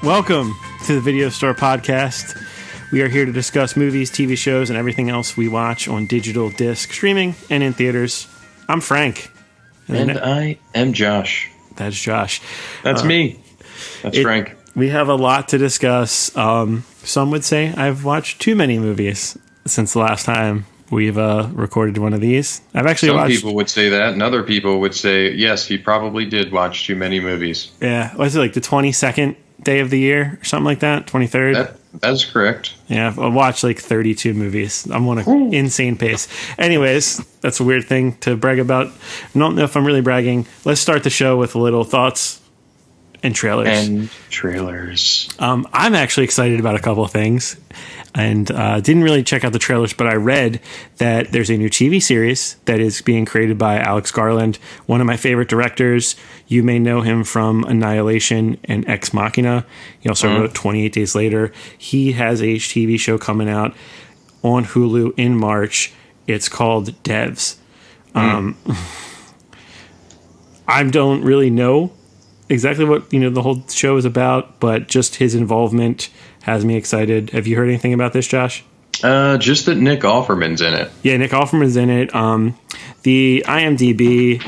Welcome to the Video Store Podcast. We are here to discuss movies, TV shows, and everything else we watch on digital disc, streaming, and in theaters. I'm Frank. And I am Josh. That's Josh. That's me. That's Frank. We have a lot to discuss. Some would say I've watched too many movies since the last time we've recorded one of these. Some people would say that, and other people would say, yes, he probably did watch too many movies. Yeah. Was it like the 22nd day of the year or something like that? 23rd? That's correct. Yeah, I've watched like 32 movies. I'm on an insane pace. Anyways, that's a weird thing to brag about. I don't know if I'm really bragging. Let's start the show with a little thoughts and trailers. I'm actually excited about a couple of things. And didn't really check out the trailers, but I read that there's a new TV series that is being created by Alex Garland, one of my favorite directors. You may know him from Annihilation and Ex Machina. He also wrote 28 Days Later. He has a TV show coming out on Hulu in March. It's called Devs. I don't really know exactly what the whole show is about, but just his involvement has me excited. Have you heard anything about this, Josh? Just that Nick Offerman's in it. Yeah, Nick Offerman's in it. The IMDb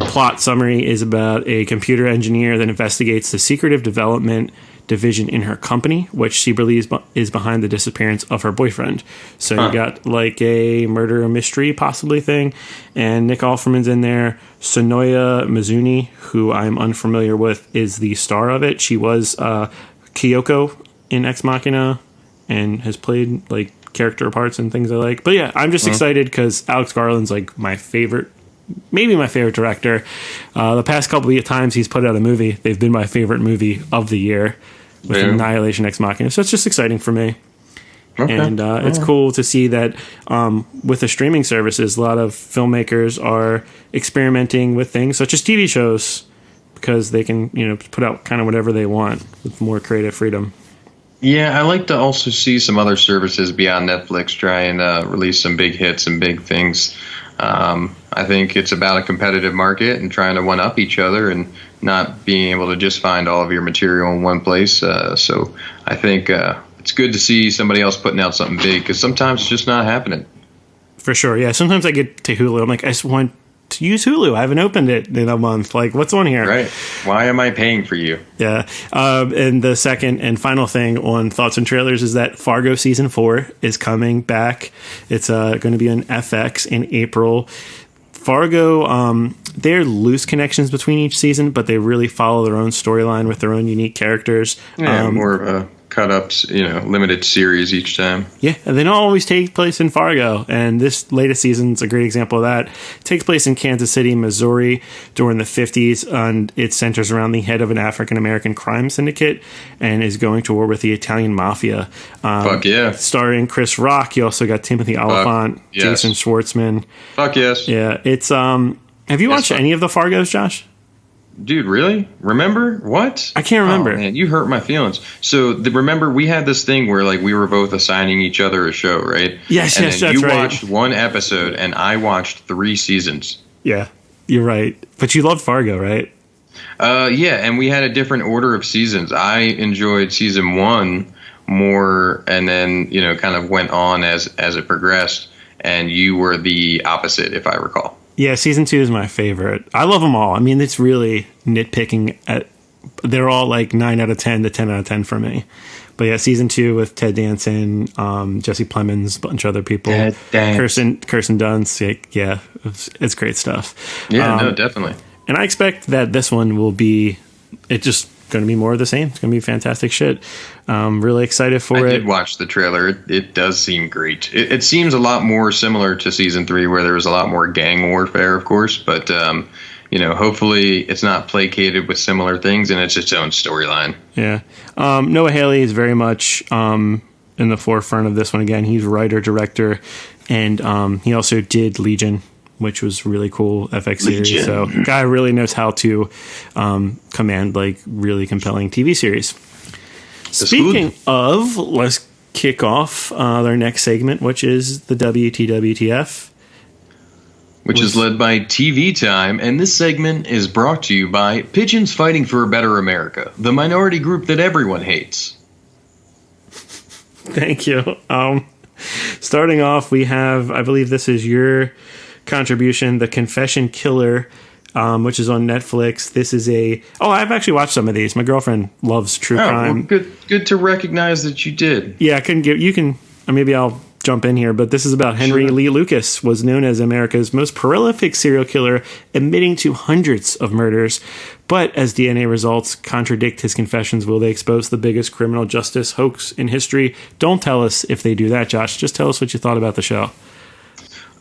plot summary is about a computer engineer that investigates the secretive development division in her company, which she believes is behind the disappearance of her boyfriend. So you got like a murder mystery possibly thing, and Nick Offerman's in there. Sonoya Mizuni, who I'm unfamiliar with, is the star of it. She was Kyoko in Ex Machina and has played like character parts and things I like. But yeah, I'm just excited because Alex Garland's like my favorite, maybe my favorite director. The past couple of times he's put out a movie, they've been my favorite movie of the year with Annihilation, Ex Machina. So it's just exciting for me. Okay. And it's cool to see that with the streaming services, a lot of filmmakers are experimenting with things such as TV shows because they can, put out kind of whatever they want with more creative freedom. Yeah, I like to also see some other services beyond Netflix try and release some big hits and big things. I think it's about a competitive market and trying to one-up each other and not being able to just find all of your material in one place. So I think it's good to see somebody else putting out something big because sometimes it's just not happening. For sure, yeah. Sometimes I get to Hulu. I'm like, I just want to use Hulu. I haven't opened it in a month. Like, what's on here? Right. Why am I paying for you? Yeah. And the second and final thing on thoughts and trailers is that Fargo Season 4 is coming back. It's going to be on FX in April. Fargo, they're loose connections between each season, but they really follow their own storyline with their own unique characters. Yeah, more of a cut-ups, limited series each time. Yeah, and they don't always take place in Fargo, and this latest season's a great example of that. It takes place in Kansas City, Missouri during the 50s, and it centers around the head of an African-American crime syndicate and is going to war with the Italian mafia. Fuck yeah. Starring Chris Rock. You also got Timothy Olyphant, yes. Jason Schwartzman. Fuck yes. Yeah, it's... have you watched any of the Fargos, Josh? Dude, really? Remember? What? I can't remember. Oh, man, you hurt my feelings. So, remember, we had this thing where, like, we were both assigning each other a show, right? Yes, and yes, then that's you right. watched one episode, and I watched 3 seasons. Yeah, you're right. But you loved Fargo, right? Yeah, and we had a different order of seasons. I enjoyed season 1 more, and then, kind of went on as it progressed, and you were the opposite, if I recall. Yeah, season 2 is my favorite. I love them all. I mean, it's really nitpicking. They're all like 9 out of 10 to 10 out of 10 for me. But yeah, season 2 with Ted Danson, Jesse Plemons, a bunch of other people. Kirsten Dunst. Yeah, it's great stuff. Yeah, no, definitely. And I expect that this one will be... It just going to be more of the same. It's going to be fantastic shit. Really excited for it. I did watch the trailer. It does seem great. It seems a lot more similar to season 3, where there was a lot more gang warfare, of course. But hopefully it's not placated with similar things, and it's its own storyline. Yeah. Noah Hawley is very much in the forefront of this one. Again, he's writer, director, and he also did Legion, which was really cool FX series. So guy really knows how to command like really compelling TV series. Speaking of, let's kick off their next segment, which is the WTWTF. which is led by TV Time, and this segment is brought to you by Pigeons Fighting for a Better America, the minority group that everyone hates. Thank you. Starting off, we have, I believe this is your contribution, The Confession Killer, which is on Netflix. This is I've actually watched some of these. My girlfriend loves true crime. Well, good to recognize that you did. Yeah, maybe I'll jump in here, but this is about Henry Lee Lucas, was known as America's most prolific serial killer, admitting to hundreds of murders. But as DNA results contradict his confessions, will they expose the biggest criminal justice hoax in history? Don't tell us if they do that, Josh. Just tell us what you thought about the show.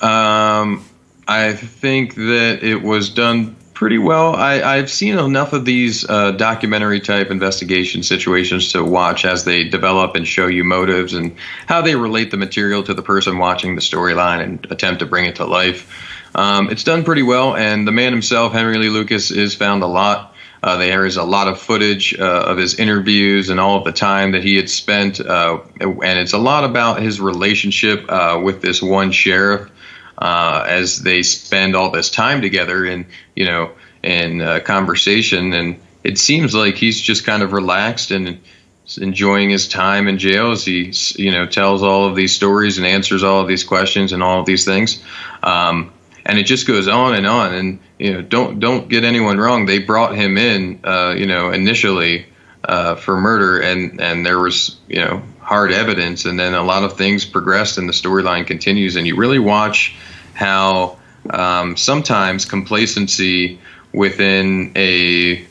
I think that it was done pretty well. I've seen enough of these documentary type investigation situations to watch as they develop and show you motives and how they relate the material to the person watching the storyline and attempt to bring it to life. It's done pretty well, and the man himself, Henry Lee Lucas, is found a lot. There is a lot of footage of his interviews and all of the time that he had spent, and it's a lot about his relationship with this one sheriff. As they spend all this time together in conversation, and it seems like he's just kind of relaxed and enjoying his time in jail as he, tells all of these stories and answers all of these questions and all of these things. And it just goes on. And, don't get anyone wrong. They brought him in, initially for murder, and there was, hard evidence, and then a lot of things progressed and the storyline continues, and you really watch how sometimes complacency within a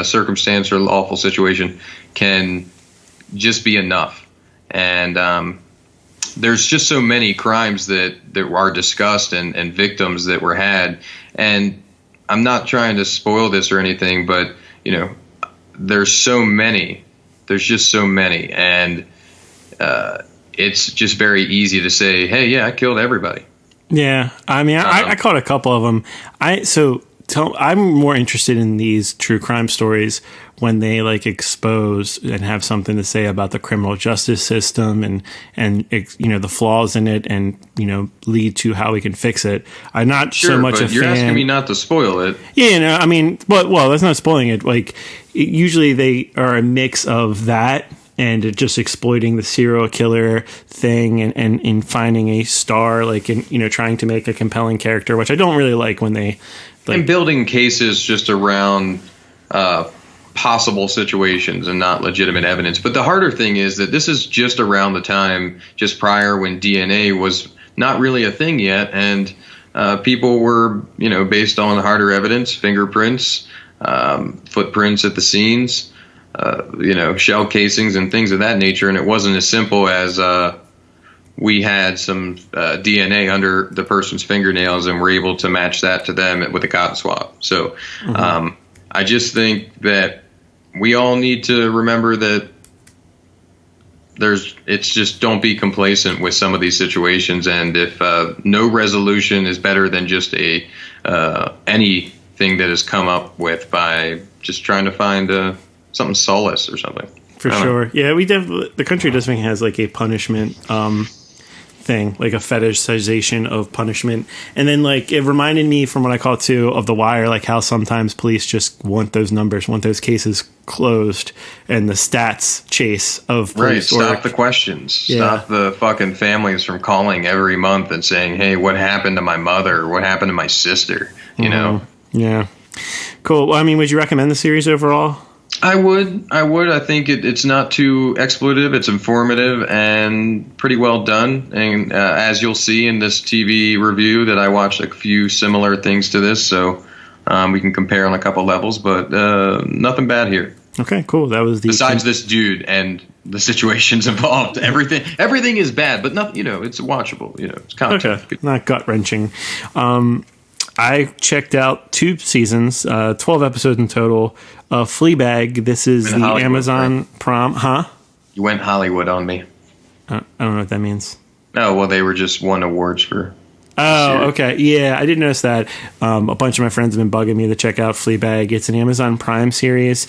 circumstance or lawful situation can just be enough. And there's just so many crimes that are discussed and victims that were had, and I'm not trying to spoil this or anything, but there's so many. There's just so many, and it's just very easy to say, hey, yeah, I killed everybody. Yeah, I mean, I caught a couple of them. I'm more interested in these true crime stories when they expose and have something to say about the criminal justice system and the flaws in it, and lead to how we can fix it. I'm not so much a fan. You're asking me not to spoil it. Yeah, I mean, well, that's not spoiling it. Usually they are a mix of that and just exploiting the serial killer thing and in finding a star, trying to make a compelling character, which I don't really like when they and building cases just around possible situations and not legitimate evidence. But the harder thing is that this is just around the time just prior when DNA was not really a thing yet, and people were based on harder evidence, fingerprints, footprints at the scenes, shell casings and things of that nature. And it wasn't as simple as we had some DNA under the person's fingernails and were able to match that to them with a cotton swab. So I just think that we all need to remember that it's just don't be complacent with some of these situations. And if no resolution is better than just anything that is come up with by just trying to find something solace or something. For sure. Yeah, the country definitely has a punishment thing, a fetishization of punishment. And then it reminded me from what I call too of The Wire, how sometimes police just want those numbers, want those cases closed, and the stats chase of police work. Stop the questions. Yeah. Stop the fucking families from calling every month and saying, hey, what happened to my mother? What happened to my sister? You know? Yeah. Cool. Well, I mean, would you recommend the series overall? I would. I think it's not too exploitive. It's informative and pretty well done. And as you'll see in this TV review, that I watched a few similar things to this, so we can compare on a couple levels. But nothing bad here. Okay, cool. That was besides this dude and the situations involved. Everything is bad, but nothing. It's watchable. It's content. Okay, not gut wrenching. I checked out 2 seasons, 12 episodes in total. Fleabag, this is the Hollywood, Amazon Prime. Huh? You went Hollywood on me. I don't know what that means. Oh, well, they were just won awards for... Oh, okay. Yeah, I didn't notice that. A bunch of my friends have been bugging me to check out Fleabag. It's an Amazon Prime series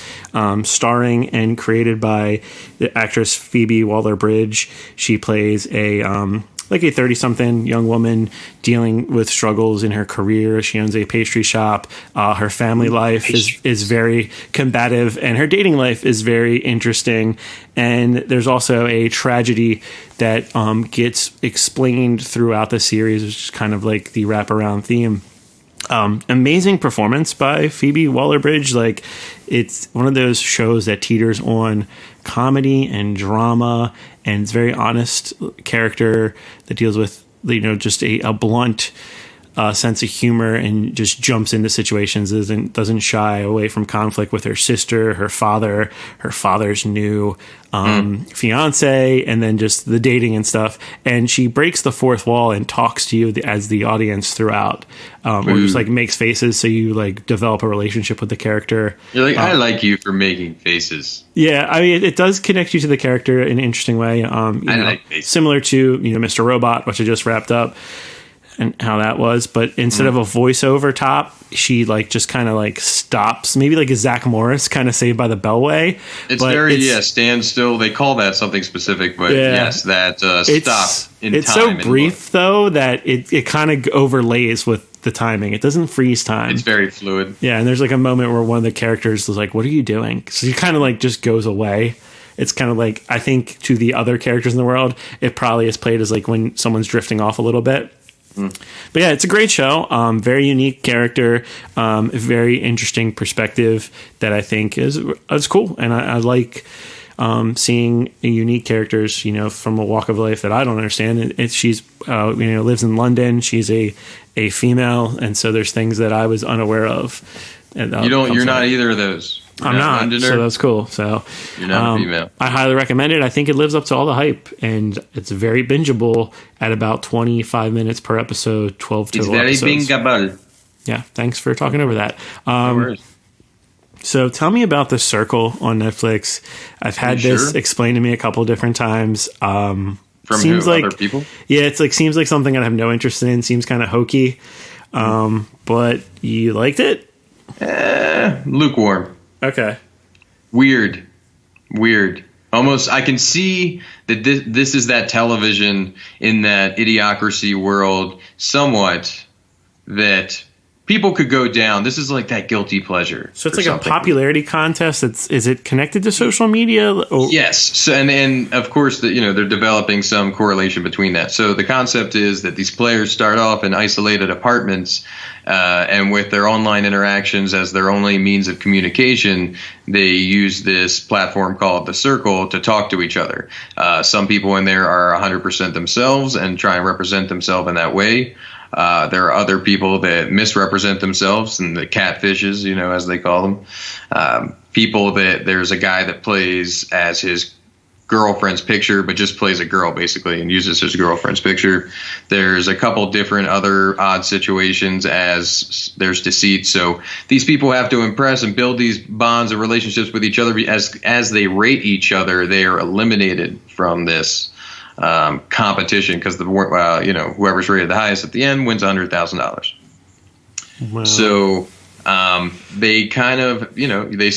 starring and created by the actress Phoebe Waller-Bridge. She plays a like a 30-something young woman dealing with struggles in her career. She owns a pastry shop. Her family life is very combative, and her dating life is very interesting. And there's also a tragedy that gets explained throughout the series, which is kind of like the wraparound theme. Amazing performance by Phoebe Waller-Bridge. Like, it's one of those shows that teeters on comedy and drama, and it's very honest character that deals with, just a blunt sense of humor, and just jumps into situations, doesn't shy away from conflict with her sister, her father, her father's new fiance, and then just the dating and stuff. And she breaks the fourth wall and talks to you as the audience throughout, or just like makes faces, so you like develop a relationship with the character. You're like, I like you for making faces. Yeah, I mean, it does connect you to the character in an interesting way. Like faces. Similar to Mr. Robot, which I just wrapped up, and how that was, but instead of a voiceover top, she like just kind of like stops, maybe like a Zach Morris kind of Saved by the Bell way. It's very stand still. They call that something specific, but yes, that stop in time. It's so brief though that it kind of overlays with the timing. It doesn't freeze time. It's very fluid. Yeah, and there's like a moment where one of the characters is like, "What are you doing?" So he kind of like just goes away. It's kind of like, I think to the other characters in the world, it probably is played as like when someone's drifting off a little bit. But yeah, it's a great show. Very unique character, very interesting perspective that I think is cool. And I like seeing unique characters, from a walk of life that I don't understand. She's lives in London. She's a female, and so there's things that I was unaware of. And, you're not either of those. I'm not, Londoner. So that's cool. So you're not a female. I highly recommend it. I think it lives up to all the hype, and it's very bingeable at about 25 minutes per episode, 12 total episodes. It's very bingeable. Yeah, thanks for talking over that. No worries. So tell me about The Circle on Netflix. I've had this explained to me a couple different times. From other people? Yeah, it's like seems like something I have no interest in. Seems kind of hokey. But you liked it? Lukewarm. Okay. Weird. Almost, I can see that this is that television in that idiocracy world somewhat that people could go down. This is like that guilty pleasure. So it's like a popularity contest. Is it connected to social media? Yes. So, and of course, they're developing some correlation between that. So the concept is that these players start off in isolated apartments, and with their online interactions as their only means of communication, they use this platform called The Circle to talk to each other. Some people in there are 100% themselves and try and represent themselves in that way. There are other people that misrepresent themselves, and the catfishes, as they call them. People that there's a guy that plays as his girlfriend's picture, but just plays a girl basically and uses his girlfriend's picture. There's a couple different other odd situations as there's deceit. So these people have to impress and build these bonds and relationships with each other. As they rate each other, they are eliminated from this competition because whoever's rated the highest at the end wins $100,000. Wow. So they kind of they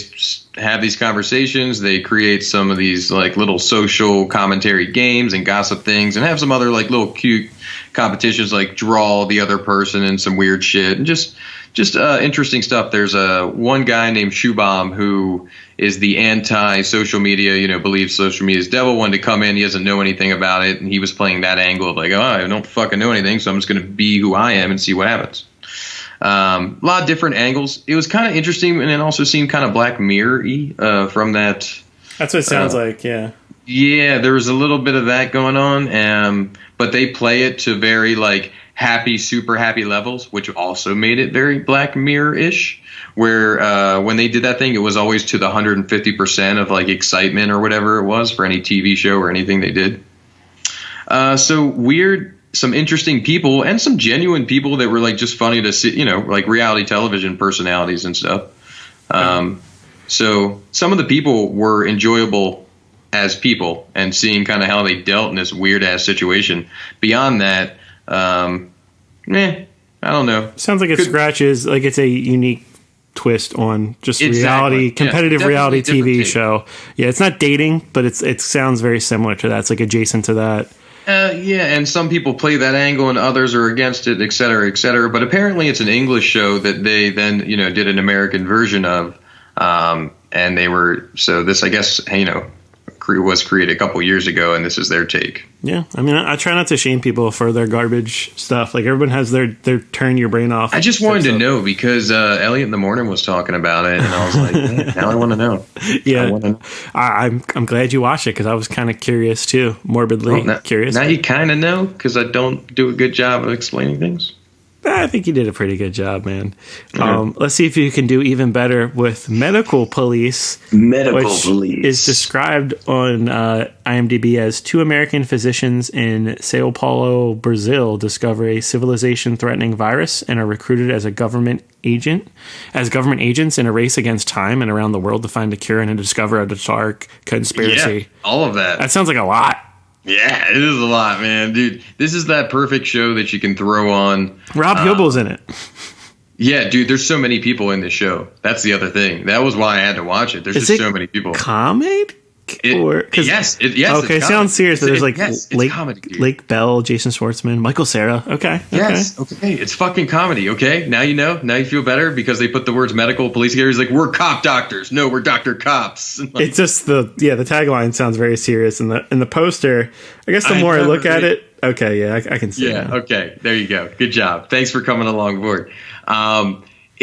have these conversations. They create some of these like little social commentary games and gossip things, and have some other like little cute competitions like draw the other person and some weird shit and just interesting stuff. There's one guy named Shoebomb who is the anti-social media, believes social media is devil, wanted to come in. He doesn't know anything about it. And he was playing that angle of like, I don't fucking know anything, so I'm just going to be who I am and see what happens. A lot of different angles. It was kind of interesting, and it also seemed kind of Black Mirror-y from that. That's what it sounds like, yeah. Yeah, there was a little bit of that going on, but they play it to very like happy, super happy levels, which also made it very Black Mirror-ish, where when they did that thing, it was always to the 150% of like excitement or whatever it was for any TV show or anything they did. So weird, some interesting people and some genuine people that were like just funny to see, like reality television personalities and stuff. So some of the people were enjoyable as people and seeing kind of how they dealt in this weird ass situation. Beyond that, I don't know. Sounds like it scratches, like it's a unique twist on just reality, competitive reality TV show. Yeah, it's not dating, but it sounds very similar to that. It's like adjacent to that. Yeah, and some people play that angle and others are against it, et cetera, et cetera. But apparently it's an English show that they then, did an American version of. And this, I guess, was created a couple years ago, and this is their take. Yeah, I mean, I try not to shame people for their garbage stuff. Like, everyone has their turn your brain off. I just wanted to know because Elliot in the morning was talking about it, and I was like, man, now I want to know. Yeah, I'm glad you watched it because I was kind of curious too, morbidly curious. Now you kind of know because I don't do a good job of explaining things. I think you did a pretty good job, man. Let's see if you can do even better with Medical Police. Which is described on IMDb as 2 American physicians in Sao Paulo, Brazil, discover a civilization-threatening virus and are recruited as government agents in a race against time and around the world to find a cure and to discover a dark conspiracy. Yeah, all of that. That sounds like a lot. Yeah, it is a lot, man. Dude, this is that perfect show that you can throw on. Rob Huebel's in it. Yeah, dude, there's so many people in this show. That's the other thing. That was why I had to watch it. There's just so many people. Comedy? Yes. Okay, sounds serious, but there's comedy, Lake Bell, Jason Schwartzman, Michael Cera. Okay. Yes. Okay. It's fucking comedy. Okay. Now you know. Now you feel better because they put the words medical police here. He's like, we're cop doctors. No, we're Dr. Cops. It's just the tagline sounds very serious, and the poster. I guess the more I look at it, okay, yeah, I can see. Yeah. That. Okay. There you go. Good job. Thanks for coming along board.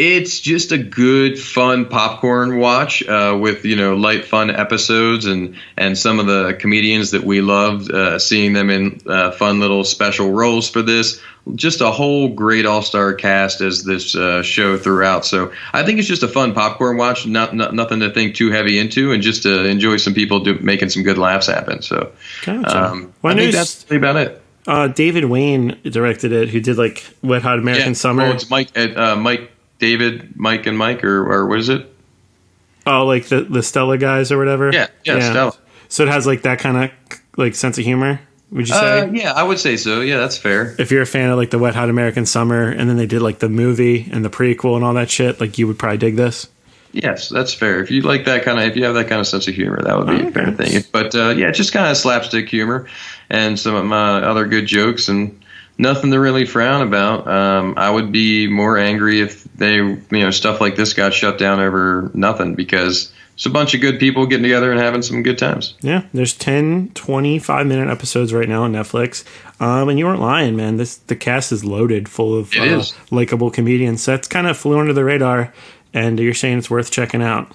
It's just a good, fun popcorn watch with, light, fun episodes and some of the comedians that we loved, seeing them in fun little special roles for this. Just a whole great all-star cast as this show throughout. So I think it's just a fun popcorn watch, nothing to think too heavy into, and just to enjoy some people making some good laughs happen. So gotcha. I think that's really about it. David Wayne directed it, who did like Wet Hot American Summer. Oh, it's Mike and Mike, or what is it? Oh, like the Stella guys or whatever? Yeah, Stella. So it has like that kind of like sense of humor, would you say? Yeah, I would say so. Yeah, that's fair. If you're a fan of like the Wet Hot American Summer and then they did like the movie and the prequel and all that shit, like you would probably dig this? Yes, that's fair. If you like that if you have that kind of sense of humor, that would be a fair thing. But yeah, just kind of slapstick humor and some of my other good jokes and nothing to really frown about. I would be more angry if they, stuff like this got shut down over nothing, because it's a bunch of good people getting together and having some good times. Yeah, there's 10, 25-minute episodes right now on Netflix. And you weren't lying, man. The cast is loaded full of likable comedians. So that's kind of flew under the radar, and you're saying it's worth checking out.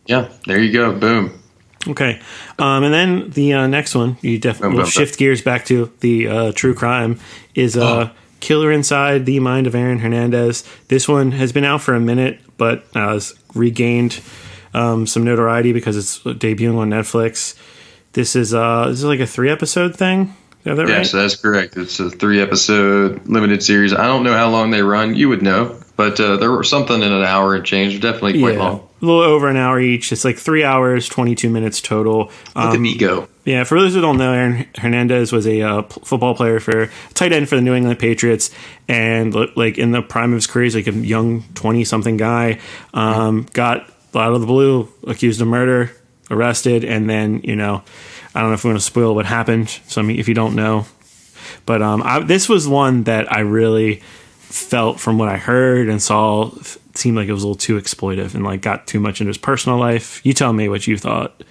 Yeah, there you go. Boom. Okay. And then the next one, you definitely will shift gears back to the true crime, is Killer Inside the Mind of Aaron Hernandez. This one has been out for a minute, but has regained some notoriety because it's debuting on Netflix. This is like a 3-episode thing. Is that right? Yes, that's correct. It's a 3-episode limited series. I don't know how long they run. You would know. But there were something in an hour and change. Definitely quite long. A little over an hour each. It's like 3 hours, 22 minutes total. Look at me go. Yeah, for those who don't know, Aaron Hernandez was a football player tight end for the New England Patriots. And like in the prime of his career, he's like a young 20-something guy. Got out of the blue, accused of murder, arrested. And then, I don't know if we want to spoil what happened. So if you don't know. But this was one that I really felt from what I heard and saw seemed like it was a little too exploitive and like got too much into his personal life. You tell me what you thought.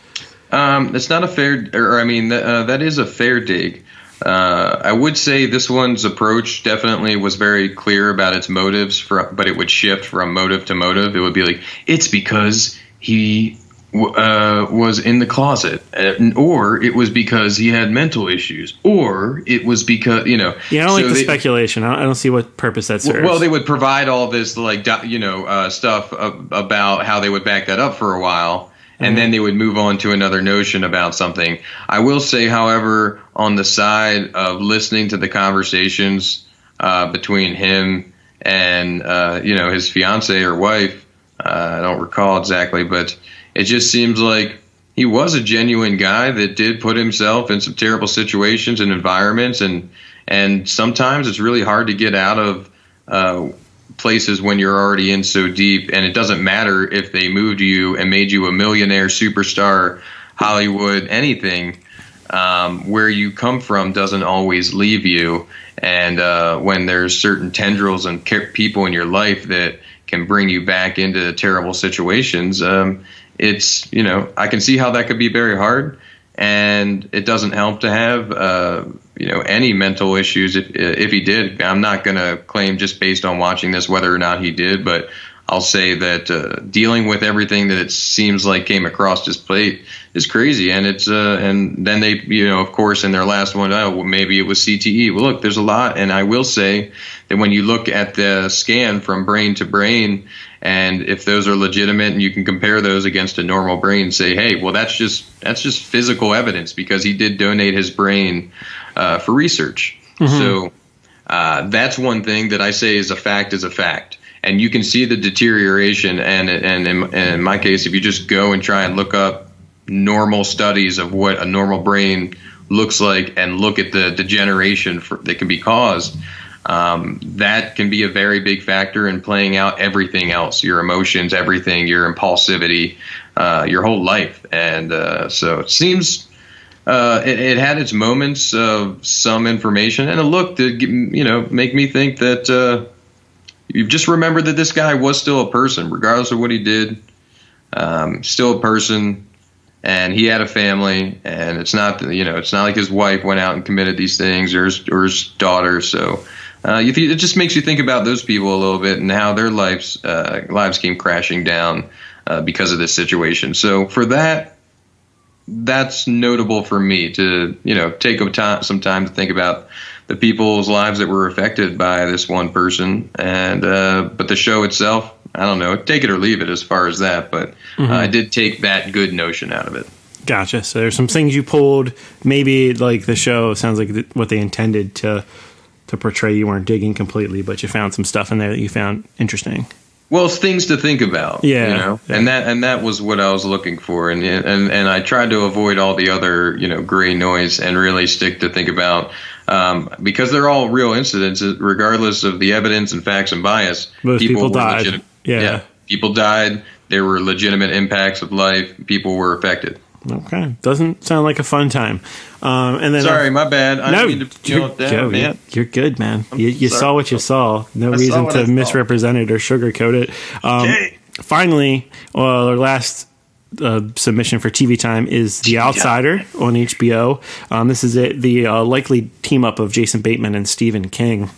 It's not a fair, that is a fair dig. I would say this one's approach definitely was very clear about its motives, but it would shift from motive to motive. It would be like, it's because he was in the closet, or it was because he had mental issues, or it was because, Yeah, I don't like the speculation. I don't see what purpose that serves. Well, they would provide all this, stuff about how they would back that up for a while, and then they would move on to another notion about something. I will say, however, on the side of listening to the conversations between him and, his fiance or wife, I don't recall exactly, but it just seems like he was a genuine guy that did put himself in some terrible situations and environments. And sometimes it's really hard to get out of places when you're already in so deep. And it doesn't matter if they moved you and made you a millionaire, superstar, Hollywood, anything. where you come from doesn't always leave you. And when there's certain tendrils and people in your life that can bring you back into terrible situations, it's, I can see how that could be very hard. And it doesn't help to have, any mental issues if he did. I'm not going to claim just based on watching this whether or not he did, but I'll say that dealing with everything that it seems like came across his plate is crazy. And it's and then they, of course, in their last one, maybe it was CTE. Well, look, there's a lot. And I will say that when you look at the scan from brain to brain, and if those are legitimate and you can compare those against a normal brain, say, hey, well, that's just physical evidence because he did donate his brain for research. Mm-hmm. So that's one thing that I say is a fact. And you can see the deterioration. And in my case, if you just go and try and look up normal studies of what a normal brain looks like and look at the degeneration that can be caused, that can be a very big factor in playing out everything else, your emotions, everything, your impulsivity, your whole life. And so it seems it had its moments of some information and a look that, make me think that you just remember that this guy was still a person, regardless of what he did, still a person. And he had a family, and it's not like his wife went out and committed these things or his daughter. So it just makes you think about those people a little bit and how their lives came crashing down because of this situation. So for that's notable for me to take some time to think about the people's lives that were affected by this one person. And but the show itself, I don't know, take it or leave it as far as that. But I did take that good notion out of it. Gotcha. So there's some things you pulled. Maybe like the show sounds like what they intended to portray. You weren't digging completely, but you found some stuff in there that you found interesting. Well, it's things to think about. Yeah. And that was what I was looking for. And I tried to avoid all the other, gray noise and really stick to think about because they're all real incidents, regardless of the evidence and facts and bias. Most people died. Yeah. People died. There were legitimate impacts of life. People were affected. Okay. Doesn't sound like a fun time. And then sorry, my bad. I didn't mean to man. You're good, man. You saw what you saw. No reason to misrepresent it or sugarcoat it. Okay. Finally, our last submission for TV time is The Outsider on HBO. This is the likely team up of Jason Bateman and Stephen King.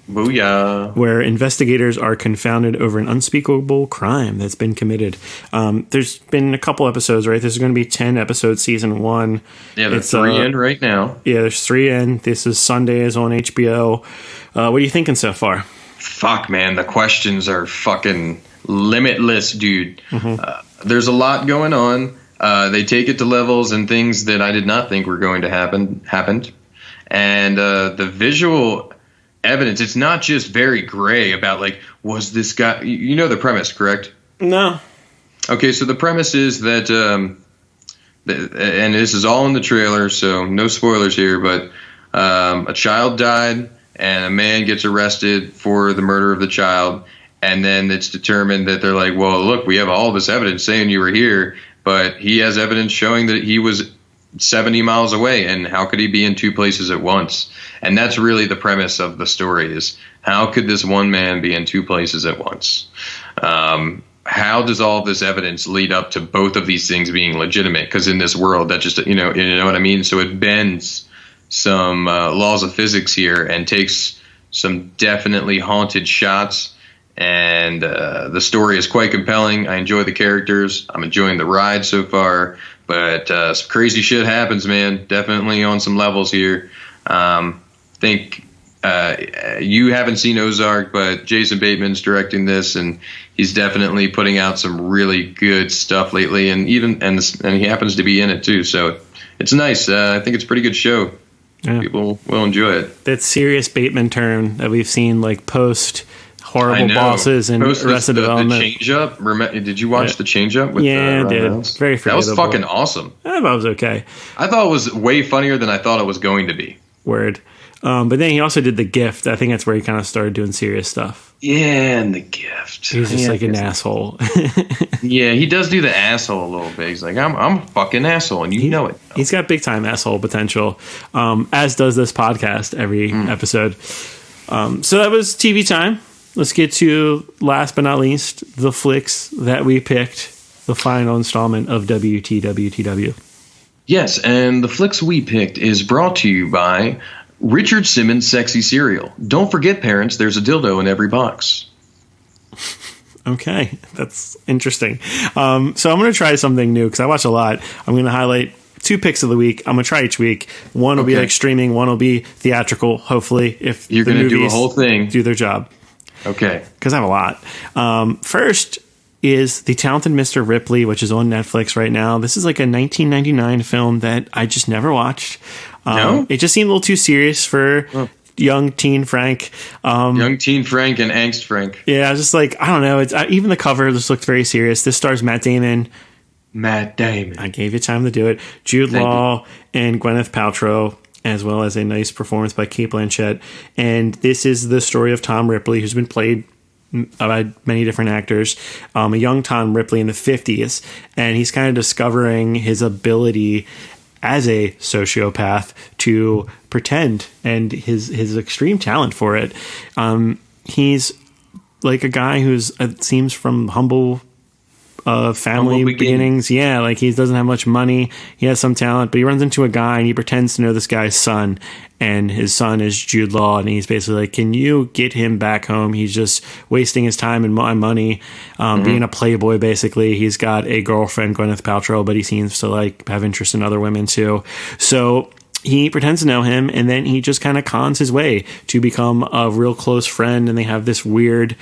Booyah. Where investigators are confounded over an unspeakable crime that's been committed. There's been a couple episodes, right? This is going to be 10 episodes, season 1. Yeah, there's 3 in right now. Yeah, there's 3 in. This is Sundays on HBO. What are you thinking so far? Fuck, man. The questions are fucking limitless, dude. Mm-hmm. There's a lot going on. They take it to levels and things that I did not think were going to happened. And the visual evidence, it's not just very gray about like, was this guy, the premise, correct? No. Okay, so the premise is that and this is all in the trailer, so no spoilers here, but a child died and a man gets arrested for the murder of the child, and then it's determined that they're like, well, look, we have all this evidence saying you were here, but he has evidence showing that he was 70 miles away, and how could he be in 2 places at once? And that's really the premise of the story, is how could this one man be in 2 places at once? How does all this evidence lead up to both of these things being legitimate? Because in this world, that just, you know what I mean? So it bends some laws of physics here and takes some definitely haunted shots. And the story is quite compelling. I enjoy the characters. I'm enjoying the ride so far. But some crazy shit happens, man. Definitely on some levels here. Think you haven't seen Ozark, but Jason Bateman's directing this, and he's definitely putting out some really good stuff lately. And he happens to be in it too, so it's nice. I think it's a pretty good show. Yeah. People will enjoy it. That serious Bateman turn that we've seen, like post Horrible Bosses and Arrested Development. The Change Up. Did you watch The Change Up? With I did. Very forgettable. That was fucking awesome. I thought it was okay. I thought it was way funnier than I thought it was going to be. Word. But then he also did The Gift. I think that's where he kind of started doing serious stuff. Yeah, and The Gift. He was just like an asshole. Yeah, he does do the asshole a little bit. He's like, I'm a fucking asshole, and you know it. He's got big time asshole potential, as does this podcast every episode. So that was TV time. Let's get to, last but not least, the flicks that we picked, the final installment of WTWTW. Yes, and the flicks we picked is brought to you by Richard Simmons' Sexy Cereal. Don't forget, parents, there's a dildo in every box. Okay, that's interesting. So I'm going to try something new because I watch a lot. I'm going to highlight 2 picks of the week. I'm going to try each week. One will be like streaming. One will be theatrical, hopefully, if you're going to do a whole thing. Do their job. Okay. Because I have a lot. First is The Talented Mr. Ripley, which is on Netflix right now. This is like a 1999 film that I just never watched. No? It just seemed a little too serious for young teen Frank. Young teen Frank and angst Frank. Yeah, I was just like, I don't know. It's even the cover just looked very serious. This stars Matt Damon. I gave you time to do it. Jude Law and Gwyneth Paltrow, as well as a nice performance by Cate Blanchett. And this is the story of Tom Ripley, who's been played by many different actors. A young Tom Ripley in the 50s, and he's kind of discovering his ability as a sociopath to pretend, and his extreme talent for it. He's like a guy who's seems from humble family beginnings. Yeah, like he doesn't have much money. He has some talent, but he runs into a guy and he pretends to know this guy's son, and his son is Jude Law, and he's basically like, can you get him back home? He's just wasting his time and my money, being a playboy. Basically, he's got a girlfriend, Gwyneth Paltrow, but he seems to like have interest in other women too. So he pretends to know him, and then he just kind of cons his way to become a real close friend, and they have this weird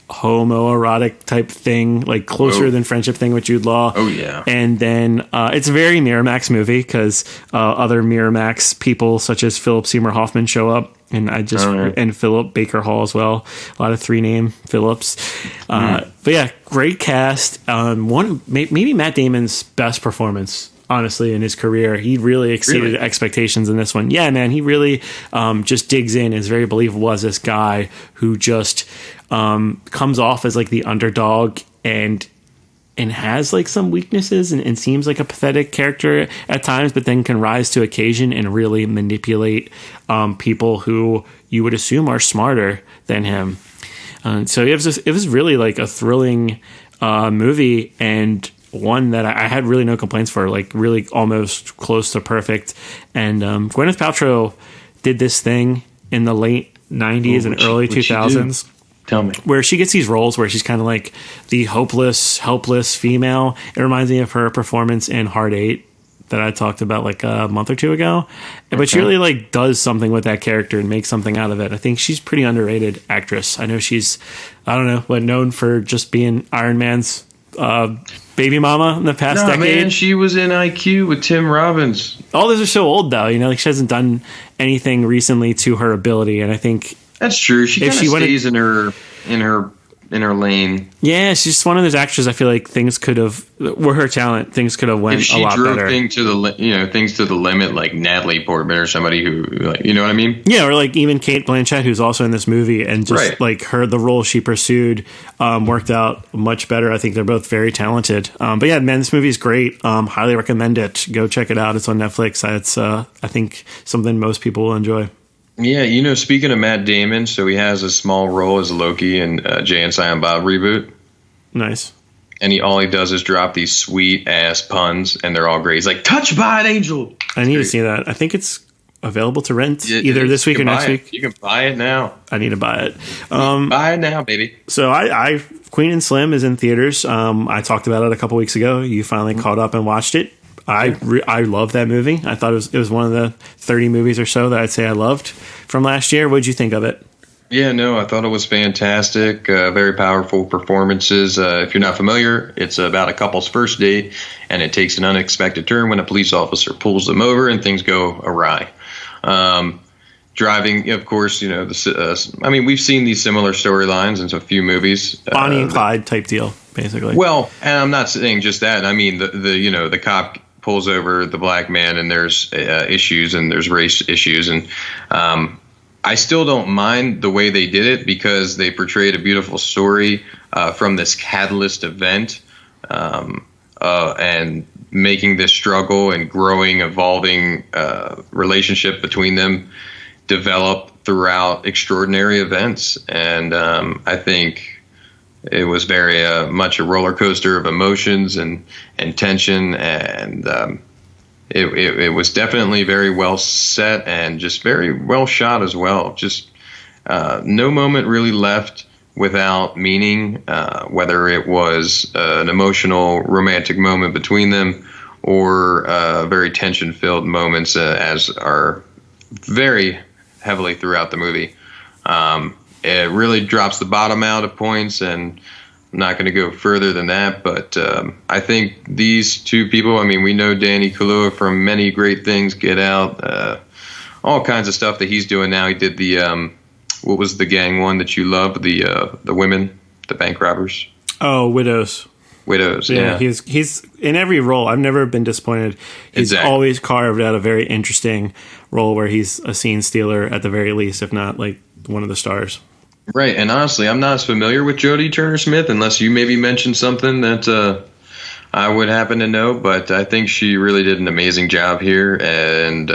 homoerotic type thing, like closer than friendship thing with Jude Law. Oh yeah. And then it's a very Miramax movie because other Miramax people such as Philip Seymour Hoffman show up, and and Philip Baker Hall as well. A lot of 3-name Phillips. But yeah, great cast. Maybe Matt Damon's best performance, honestly, in his career. He really exceeded expectations in this one. Yeah, man, he really just digs in, is very believable as this guy who just comes off as like the underdog and has like some weaknesses and seems like a pathetic character at times, but then can rise to occasion and really manipulate people who you would assume are smarter than him. So it was really like a thrilling movie, and one that I had really no complaints for, like really almost close to perfect. And Gwyneth Paltrow did this thing in the late 90s and early 2000s. Tell me. Where she gets these roles where she's kind of like the hopeless, helpless female. It reminds me of her performance in Hard 8 that I talked about like a month or two ago. But she really like does something with that character and makes something out of it. I think she's pretty underrated actress. I know she's, known for just being Iron Man's baby mama in the past decade. Man, she was in IQ with Tim Robbins. All those are so old though, like she hasn't done anything recently to her ability, and I think that's true. She kind of stays in her lane. Yeah, she's just one of those actors. I feel like things could have, were her talent, things could have went a lot better. If she drove things to the limit, like Natalie Portman or somebody who, like, you know what I mean? Yeah, or like even Cate Blanchett, who's also in this movie, and just like the role she pursued worked out much better. I think they're both very talented. But yeah, man, this movie is great. Highly recommend it. Go check it out. It's on Netflix. It's I think something most people will enjoy. Yeah, speaking of Matt Damon, so he has a small role as Loki in Jay and Silent Bob reboot. Nice. And all he does is drop these sweet-ass puns, and they're all great. He's like, touched by an angel. I need to see that. I think it's available to rent either this week or next week. You can buy it now. I need to buy it. Buy it now, baby. So I Queen and Slim is in theaters. I talked about it a couple weeks ago. You finally caught up and watched it. I love that movie. I thought it was one of the 30 movies or so that I'd say I loved from last year. What did you think of it? Yeah, no, I thought it was fantastic. Very powerful performances. If you're not familiar, it's about a couple's first date, and it takes an unexpected turn when a police officer pulls them over and things go awry. Driving, of course, we've seen these similar storylines in a few movies. Bonnie and Clyde type deal, basically. Well, and I'm not saying just that. I mean, the cop pulls over the black man, and there's issues, and there's race issues, and I still don't mind the way they did it because they portrayed a beautiful story from this catalyst event, and making this struggle and growing, evolving relationship between them develop throughout extraordinary events. And I think it was very much a roller coaster of emotions and tension, and it was definitely very well set and just very well shot as well. Just no moment really left without meaning, whether it was an emotional romantic moment between them or very tension-filled moments, as are very heavily throughout the movie. It really drops the bottom out of points, and I'm not going to go further than that, but I think these two people, I mean, we know Danny Kaluuya from many great things, Get Out, all kinds of stuff that he's doing now. He did the, what was the gang one that you love, the women, the bank robbers? Oh, Widows. Widows, yeah. He's in every role. I've never been disappointed. He's always carved out a very interesting role where he's a scene stealer at the very least, if not like one of the stars. Right, and honestly, I'm not as familiar with Jodie Turner-Smith unless you maybe mentioned something that I would happen to know, but I think she really did an amazing job here and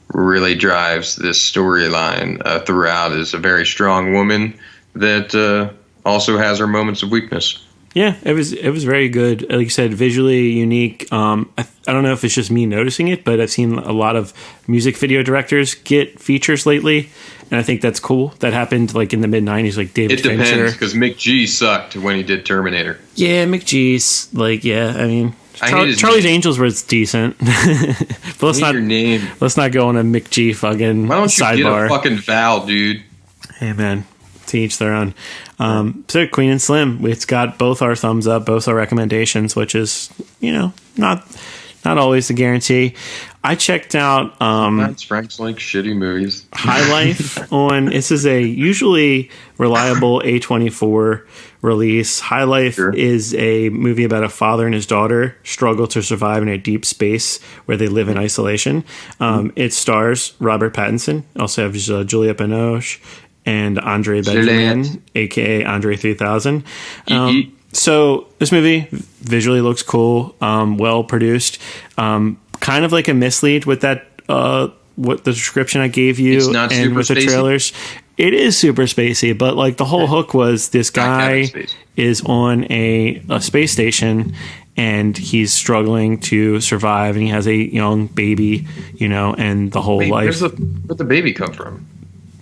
really drives this storyline throughout as a very strong woman that also has her moments of weakness. Yeah, it was very good. Like you said, visually unique. I don't know if it's just me noticing it, but I've seen a lot of music video directors get features lately, and I think that's cool. That happened like in the mid-90s, like David Fincher. It depends, because Mick G sucked when he did Terminator. Yeah, Mick G's, like, yeah, I mean, Charlie's Angels was decent. But let's not go on a Mick G fucking sidebar. Why don't you get a fucking Val, dude? Hey, man. To each their own. So Queen and Slim, it's got both our thumbs up, both our recommendations, which is, not always a guarantee. I checked out Frank's like shitty movies. High Life on, this is a usually reliable A24 release. High Life is a movie about a father and his daughter struggle to survive in a deep space where they live in isolation. It stars Robert Pattinson, also has Juliette Binoche and Andre Benjamin, a.k.a. Andre 3000. So this movie visually looks cool, well produced, kind of like a mislead with that, what the description I gave you, it's not and super with the spacey. Trailers. It is super spacey, but like the whole hook was this guy is on a space station and he's struggling to survive, and he has a young baby, and the whole life. Where'd the baby come from?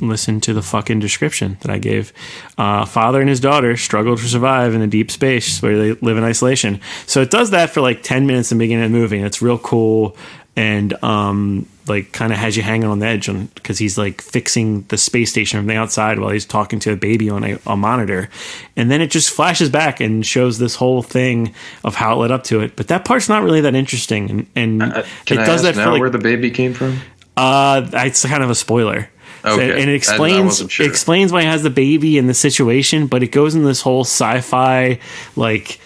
Listen to the fucking description that I gave. Father and his daughter struggle to survive in a deep space where they live in isolation. So it does that for like 10 minutes in the beginning of the movie, and it's real cool, and like kind of has you hanging on the edge because he's like fixing the space station from the outside while he's talking to a baby on a monitor. And then it just flashes back and shows this whole thing of how it led up to it. But that part's not really that interesting. And it does that for like, where the baby came from? It's kind of a spoiler. Okay. And it explains why he has the baby and the situation, but it goes in this whole sci-fi like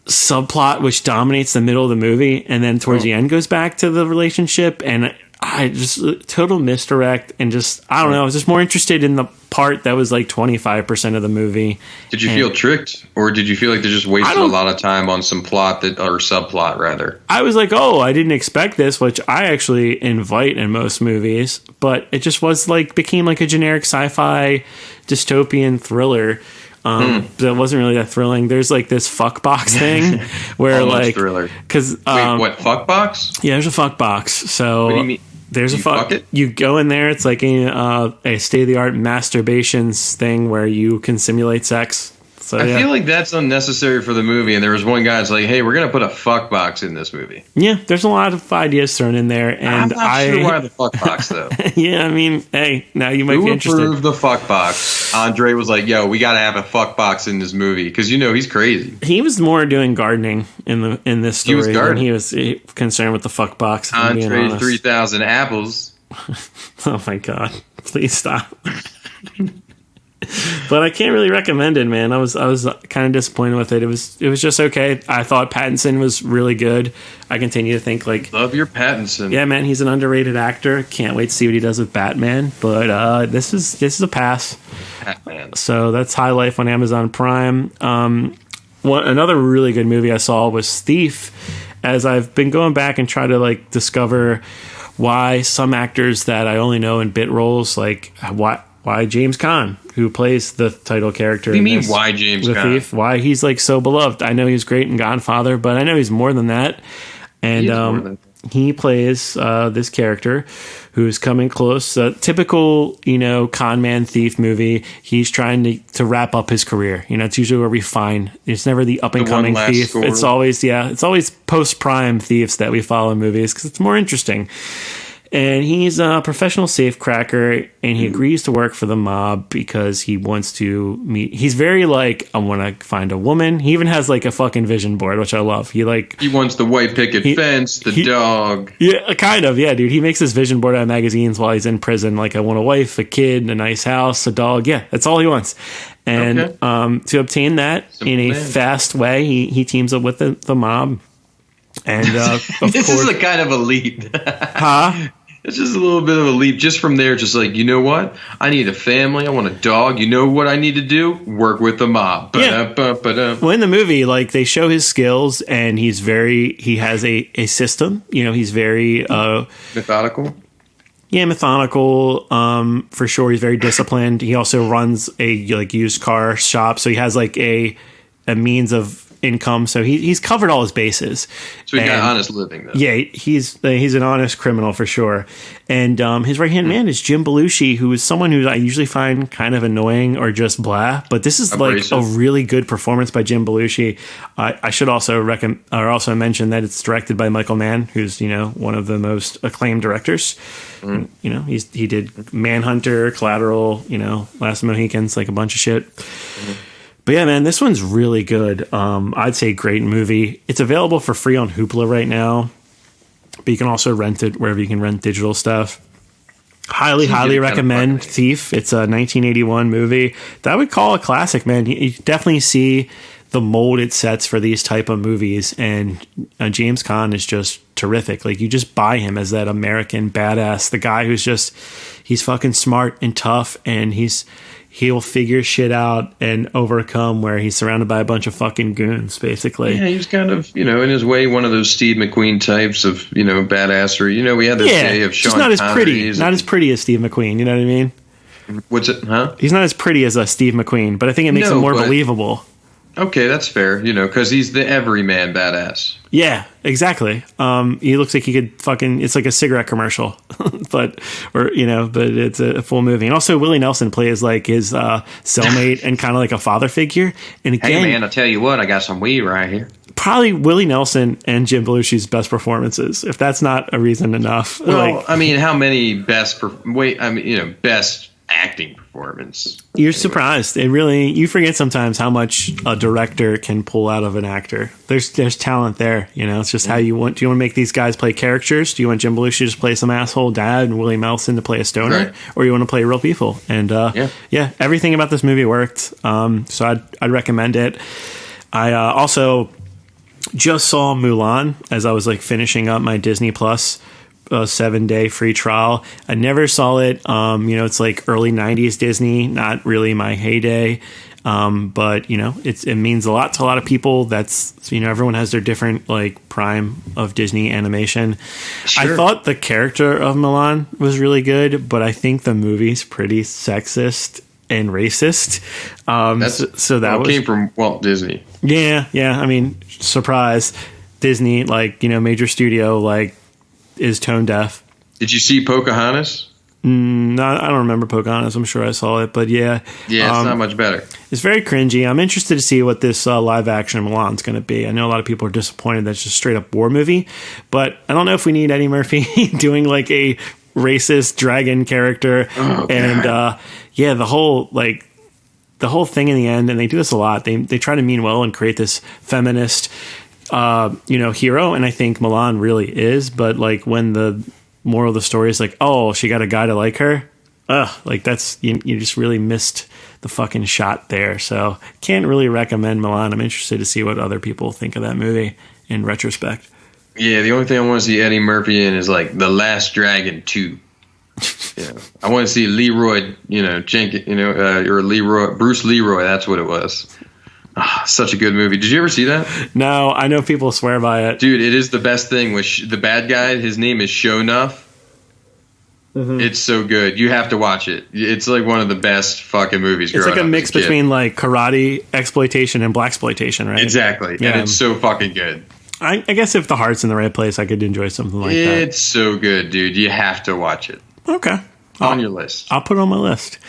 subplot which dominates the middle of the movie, and then towards the end goes back to the relationship, and I just total misdirect, and just I don't know, I was just more interested in the part that was like 25% of the movie. Did you feel tricked, or did you feel like they just wasted a lot of time on some plot or subplot rather? I was like, I didn't expect this, which I actually invite in most movies, but it just was like became like a generic sci-fi dystopian thriller. That wasn't really that thrilling. There's like this fuck box thing where like thriller. Because wait, what, fuck box? Yeah, there's a fuck box. So what do you mean? There's a fuck. You go in there. It's like a state of the art masturbations thing where you can simulate sex. So, I feel like that's unnecessary for the movie. And there was one guy that's like, "Hey, we're gonna put a fuck box in this movie." Yeah, there's a lot of ideas thrown in there, and I'm not sure why the fuck box though. Yeah, I mean, hey, now you might be interested. Who approved the fuck box? Andre was like, "Yo, we gotta have a fuck box in this movie," because he's crazy. He was more doing gardening in this story. He was concerned with the fuck box. Andre 3000 apples. Oh my god! Please stop. But I can't really recommend it, man. I was kind of disappointed with it. It was just okay. I thought Pattinson was really good. I continue to think like love your Pattinson. Yeah, man, he's an underrated actor. Can't wait to see what he does with Batman. But this is a pass. Batman. So that's High Life on Amazon Prime. Another really good movie I saw was Thief. As I've been going back and try to like discover why some actors that I only know in bit roles, like why James Caan, who plays the title character. What do you mean, why James Caan? Thief, why he's like so beloved. I know he's great in Godfather, but I know he's more than that. And he plays this character who's coming close. Typical, con man thief movie. He's trying to wrap up his career. It's usually where we find it's never the up and coming thief. Score. It's always post prime thieves that we follow in movies because it's more interesting. And he's a professional safecracker, and he agrees to work for the mob because he wants to meet. He's very like, I want to find a woman. He even has like a fucking vision board, which I love. He wants the white picket fence, the dog. Yeah, kind of. Yeah, dude. He makes this vision board out of magazines while he's in prison. Like, I want a wife, a kid, a nice house, a dog. Yeah, that's all he wants. And to obtain that in a fast way, he teams up with the mob. And this is a kind of a leap. Huh? It's just a little bit of a leap. Just from there, just like, you know what? I need a family. I want a dog. You know what I need to do? Work with the mob. Yeah. Well, in the movie, like, they show his skills, and he has a system. He's very methodical. Yeah, methodical. For sure, he's very disciplined. He also runs a used car shop, so he has like a means of income, so he's covered all his bases. So he got honest living, though. Yeah, he's an honest criminal for sure. And his right hand man is Jim Belushi, who is someone who I usually find kind of annoying or just blah. But this is abrasive. Like a really good performance by Jim Belushi. I should also mention that it's directed by Michael Mann, who's one of the most acclaimed directors. He did Manhunter, Collateral, Last Mohicans, like a bunch of shit. But yeah, man, this one's really good. I'd say great movie. It's available for free on Hoopla right now, but you can also rent it wherever you can rent digital stuff. Highly recommend Thief. It's a 1981 movie that I would call a classic, man. You definitely see the mold it sets for these type of movies, and James Caan is just terrific. Like, you just buy him as that American badass, the guy who's he's fucking smart and tough, and he'll figure shit out and overcome where he's surrounded by a bunch of fucking goons, basically. Yeah, he's kind of, in his way, one of those Steve McQueen types of, badassery. We had this day of Sean Connery. Connery. Not as pretty as Steve McQueen, you know what I mean? What's it, huh? He's not as pretty as Steve McQueen, but I think it makes him more believable. Okay, that's fair, because he's the everyman badass. Yeah, exactly. He looks like he could it's like a cigarette commercial, but it's a full movie. And also Willie Nelson plays like his cellmate and kind of like a father figure. And again, hey man, I'll tell you what, I got some weed right here. Probably Willie Nelson and Jim Belushi's best performances, if that's not a reason enough. Well, how many best acting performance. You're surprised. You forget sometimes how much a director can pull out of an actor. There's talent there. It's just how you want. Do you want to make these guys play characters? Do you want Jim Belushi to just play some asshole dad and Willie Nelson to play a stoner, right? Or you want to play real people? And everything about this movie worked. So I'd recommend it. I also just saw Mulan as I was like finishing up my Disney Plus 7-day free trial. I never saw it. It's like early 90s Disney, not really my heyday. But it means a lot to a lot of people. That's, everyone has their different like prime of Disney animation. Sure. I thought the character of Mulan was really good, but I think the movie's pretty sexist and racist. That came from Walt Disney. Yeah. Surprise. Disney, major studio, is tone deaf. Did you see Pocahontas? No, I don't remember Pocahontas. I'm sure I saw it, but yeah. Yeah, it's not much better. It's very cringy. I'm interested to see what this live action Mulan's going to be. I know a lot of people are disappointed that it's just a straight up war movie, but I don't know if we need Eddie Murphy doing like a racist dragon character. Oh, and the whole thing in the end, and they do this a lot. They try to mean well and create this feminist hero, and I think Mulan really is, but like when the moral of the story is like, oh, she got a guy to like her, that's you just really missed the fucking shot there. So can't really recommend Mulan. I'm interested to see what other people think of that movie in retrospect. Yeah, the only thing I want to see Eddie Murphy in is like The Last Dragon 2. Yeah, I want to see Leroy, Jenkins, or Bruce Leroy. That's what it was. Such a good movie. Did you ever see that? No, I know people swear by it. Dude, it is the best thing. With the bad guy, his name is Shonuff. Mm-hmm. It's so good. You have to watch it. It's like one of the best fucking movies. It's like a mix between like karate exploitation and blaxploitation, right? Exactly. Yeah. And it's so fucking good. I guess if the heart's in the right place, I could enjoy something like that. It's so good, dude. You have to watch it. Okay. On your list. I'll put it on my list.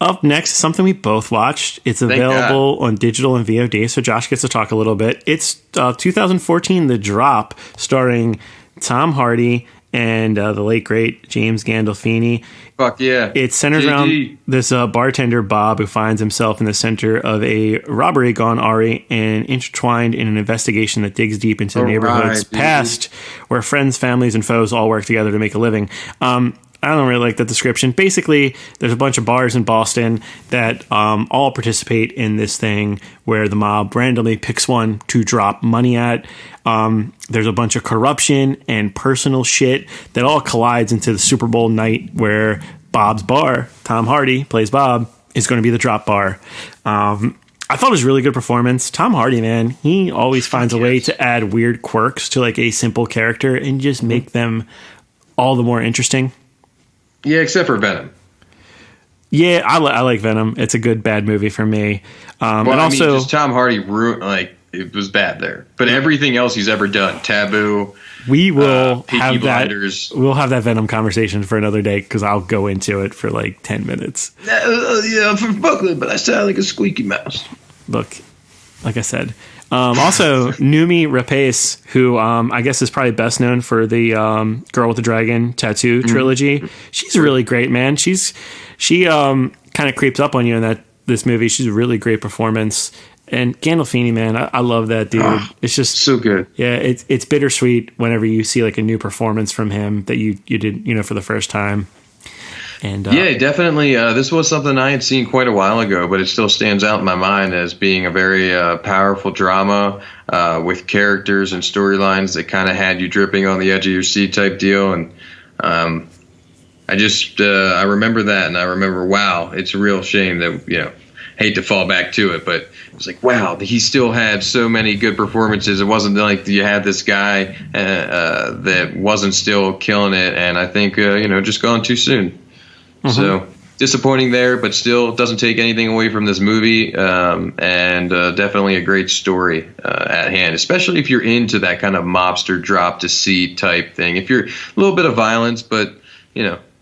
Up next is something we both watched. It's available on digital and VOD, so Josh gets to talk a little bit. It's 2014, The Drop, starring Tom Hardy and the late, great James Gandolfini. Fuck yeah. It centers around this bartender, Bob, who finds himself in the center of a robbery gone awry and intertwined in an investigation that digs deep into the neighborhood's past, where friends, families, and foes all work together to make a living. I don't really like the description. Basically, there's a bunch of bars in Boston that all participate in this thing where the mob randomly picks one to drop money at. There's a bunch of corruption and personal shit that all collides into the Super Bowl night where Bob's bar, Tom Hardy plays Bob, is going to be the drop bar. I thought it was a really good performance. Tom Hardy, man, he always finds a way to add weird quirks to like a simple character and just make them all the more interesting. Yeah, except for Venom. Yeah, I like Venom. It's a good bad movie for me. And also, just Tom Hardy it was bad there. But everything else he's ever done, Taboo. We will have Blinders. We'll have that Venom conversation for another day because I'll go into it for like 10 minutes. Yeah, I'm from Brooklyn, but I sound like a squeaky mouse. Look, like I said. Also, Noomi Rapace, who I guess is probably best known for the Girl with the Dragon tattoo trilogy. She's really great, man. She kind of creeps up on you in this movie. She's a really great performance. And Gandolfini, man, I love that dude. It's just so good. Yeah, it's bittersweet whenever you see like a new performance from him that you did for the first time. And yeah, definitely. This was something I had seen quite a while ago, but it still stands out in my mind as being a very powerful drama with characters and storylines that kind of had you dripping on the edge of your seat type deal. And I remember that, and I remember, wow, it's a real shame that, hate to fall back to it, but it's like, wow, he still had so many good performances. It wasn't like you had this guy that wasn't still killing it, and I think, just gone too soon. Mm-hmm. So disappointing there, but still doesn't take anything away from this movie, and definitely a great story at hand, especially if you're into that kind of mobster drop to seat type thing. If you're a little bit of violence, but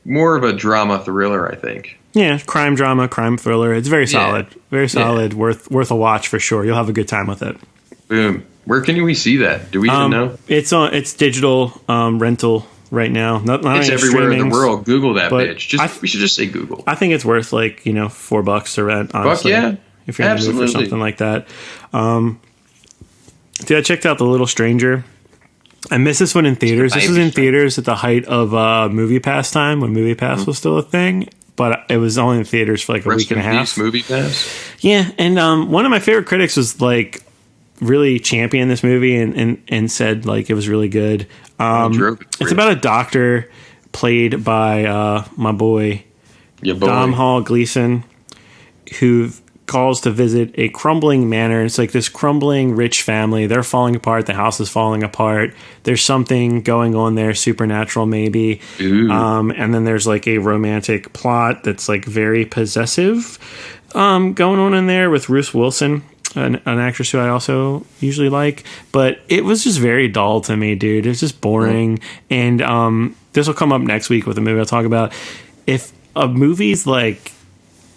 more of a drama thriller, I think. Yeah, crime drama, crime thriller. It's very solid, very solid. Yeah. Worth a watch for sure. You'll have a good time with it. Boom. Where can we see that? Do we even know? It's digital rental. Right now, not it's everywhere in the world. Google that bitch. We should just say Google. I think it's worth like $4 to rent. Honestly, Fuck yeah, if you're in the mood for something like that. Dude, I checked out The Little Stranger. I missed this one in theaters. This was in theaters at the height of Movie Pass time when Movie Pass was still a thing, but it was only in theaters for like a week and a half. Movie Pass. Yeah, and one of my favorite critics was like really championed this movie and said like it was really good. It's about a doctor played by my boy Dom Hall Gleason, who calls to visit a crumbling manor. It's like this crumbling rich family. They're falling apart. The house is falling apart. There's something going on there, supernatural maybe. And then there's like a romantic plot that's like very possessive going on in there with Ruth Wilson. An actress who I also usually like, but it was just very dull to me, dude. It's just boring. And this will come up next week with a movie I'll talk about. If a movie's like,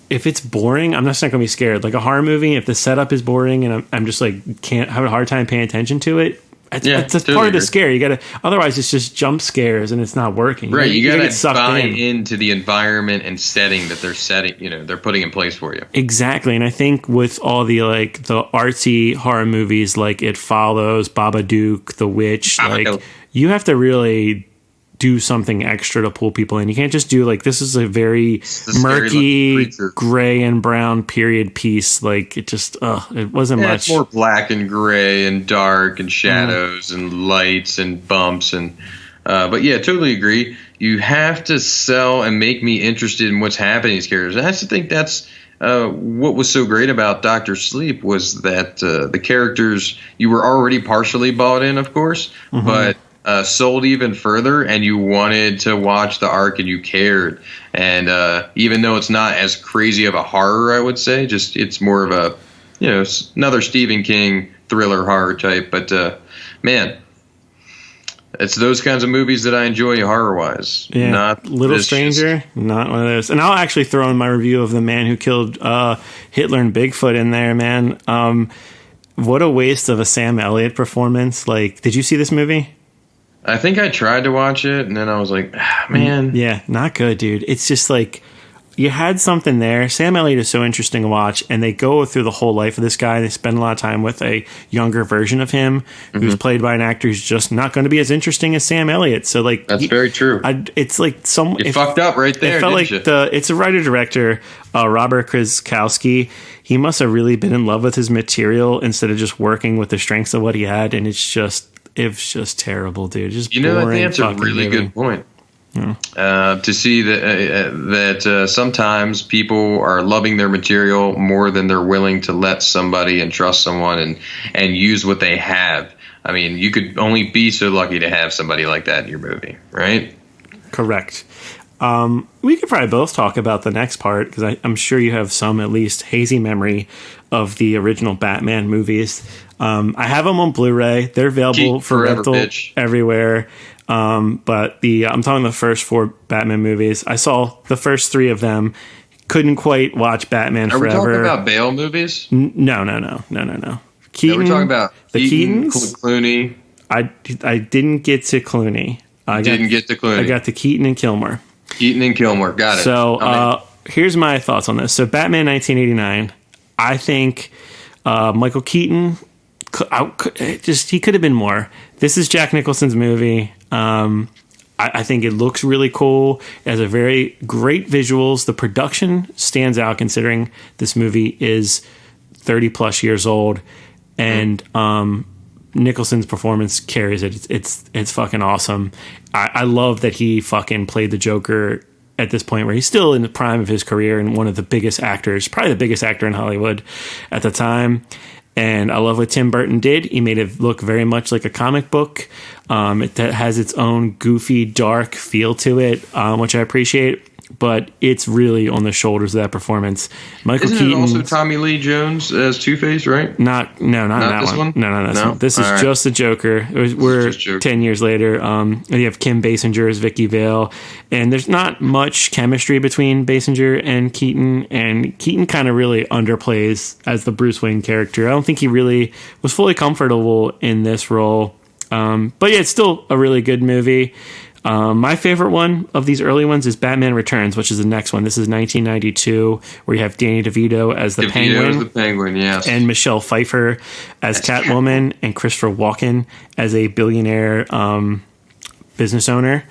if it's boring, I'm just not going to be scared. Like a horror movie, if the setup is boring and I'm just like can't have a hard time paying attention to it, it's totally part of the scare. You gotta, otherwise it's just jump scares and it's not working. Right, you gotta buy into the environment and setting that they're setting. They're putting in place for you. Exactly, and I think with all the like the artsy horror movies like It Follows, Babadook, The Witch, like you have to really do something extra to pull people in. You can't just do like, this is a very murky, gray and brown period piece. Like it just, it wasn't much. It's more black and gray and dark and shadows and lights and bumps and. But yeah, totally agree. You have to sell and make me interested in what's happening to these characters. And I just think that's what was so great about Dr. Sleep was that the characters, you were already partially bought in, of course, but sold even further, and you wanted to watch the arc and you cared. And even though it's not as crazy of a horror, I would say, just it's more of a, another Stephen King thriller horror type. But man, it's those kinds of movies that I enjoy horror-wise. Yeah, not Little Stranger, not one of those. And I'll actually throw in my review of The Man Who Killed Hitler and Bigfoot in there, man. What a waste of a Sam Elliott performance. Like, did you see this movie? I think I tried to watch it, and then I was like, man. Yeah, not good, dude. It's just like, you had something there. Sam Elliott is so interesting to watch, and they go through the whole life of this guy. They spend a lot of time with a younger version of him who's played by an actor who's just not going to be as interesting as Sam Elliott. So, like, that's very true. It's like you fucked up right there. It felt like it's a writer-director, Robert Krasikowski. He must have really been in love with his material instead of just working with the strengths of what he had, and it's just terrible, dude. Just I think that's a really good point. To see that sometimes people are loving their material more than they're willing to let somebody and trust someone and use what they have. I mean, you could only be so lucky to have somebody like that in your movie, right? Correct. We could probably both talk about the next part because I'm sure you have some at least hazy memory of the original Batman movies. I have them on Blu-ray. They're available for rental everywhere. But I'm talking the first 4 Batman movies. I saw the first 3 of them. Couldn't quite watch Batman Forever. Are we talking about Bale movies? No. Keaton. We're talking about the Keatons. Clooney. I didn't get to Clooney. I got to Keaton and Kilmer. Got it. So here's my thoughts on this. So Batman 1989. I think Michael Keaton. He could have been more. This is Jack Nicholson's movie. I think it looks really cool. It has a very great visuals. The production stands out considering this movie is 30 plus years old, and Nicholson's performance carries it. It's fucking awesome. I love that he fucking played the Joker at this point where he's still in the prime of his career and one of the biggest actors, probably the biggest actor in Hollywood at the time. And I love what Tim Burton did. He made it look very much like a comic book. It has its own goofy, dark feel to it, which I appreciate. But it's really on the shoulders of that performance. Michael Keaton. Isn't it also Tommy Lee Jones as Two-Face, right? Not that this one. No. This is just the Joker. We're 10 years later. You have Kim Basinger as Vicky Vale, and there's not much chemistry between Basinger and Keaton kind of really underplays as the Bruce Wayne character. I don't think he really was fully comfortable in this role. But yeah, it's still a really good movie. My favorite one of these early ones is Batman Returns, which is the next one. This is 1992, where you have Danny DeVito as the Penguin, yes, and Michelle Pfeiffer as Catwoman, and Christopher Walken as a billionaire business owner.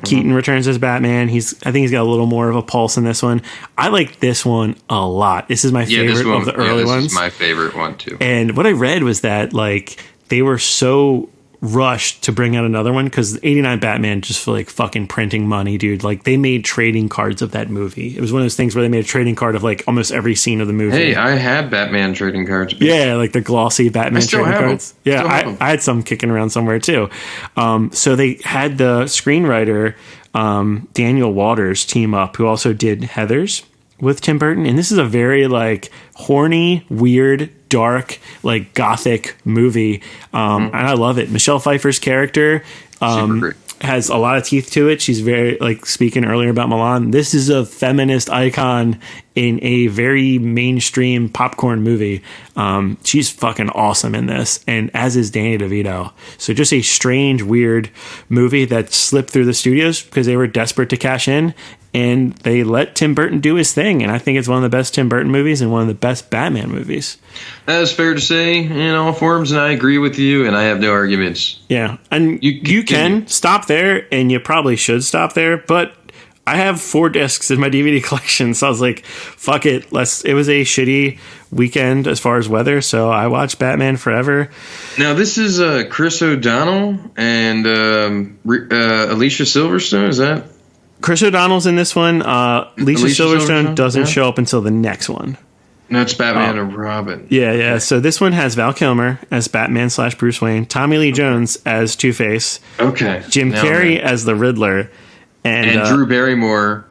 Keaton returns as Batman. I think he's got a little more of a pulse in this one. I like this one a lot. This is my favorite of the early ones. This is my favorite one too. And what I read was that like they were so rushed to bring out another one because 89 Batman just for like fucking printing money, dude. Like they made trading cards of that movie. It was one of those things where they made a trading card of like almost every scene of the movie. Hey, I have Batman trading cards. Yeah, like the glossy Batman trading cards. Yeah, I had some kicking around somewhere too. So they had the screenwriter Daniel Waters team up, who also did Heathers with Tim Burton, and this is a very like horny, weird, dark, like gothic movie, and I love it. Michelle Pfeiffer's character has a lot of teeth to it. She's very like speaking earlier about Mulan. This is a feminist icon in a very mainstream popcorn movie. She's fucking awesome in this, and as is Danny DeVito. So just a strange, weird movie that slipped through the studios because they were desperate to cash in, and they let Tim Burton do his thing. And I think it's one of the best Tim Burton movies and one of the best Batman movies. That is fair to say in all forms, and I agree with you, and I have no arguments. Yeah, and you can stop there, and you probably should stop there, but I have 4 discs in my DVD collection, so I was like, fuck it. It was a shitty weekend as far as weather, so I watched Batman Forever. Now, this is Chris O'Donnell and Alicia Silverstone, is that? Chris O'Donnell's in this one. Alicia Silverstone doesn't show up until the next one. That's Batman and Robin. Yeah. So this one has Val Kilmer as Batman / Bruce Wayne, Tommy Lee Jones as Two-Face, Jim Carrey as the Riddler, and Drew Barrymore.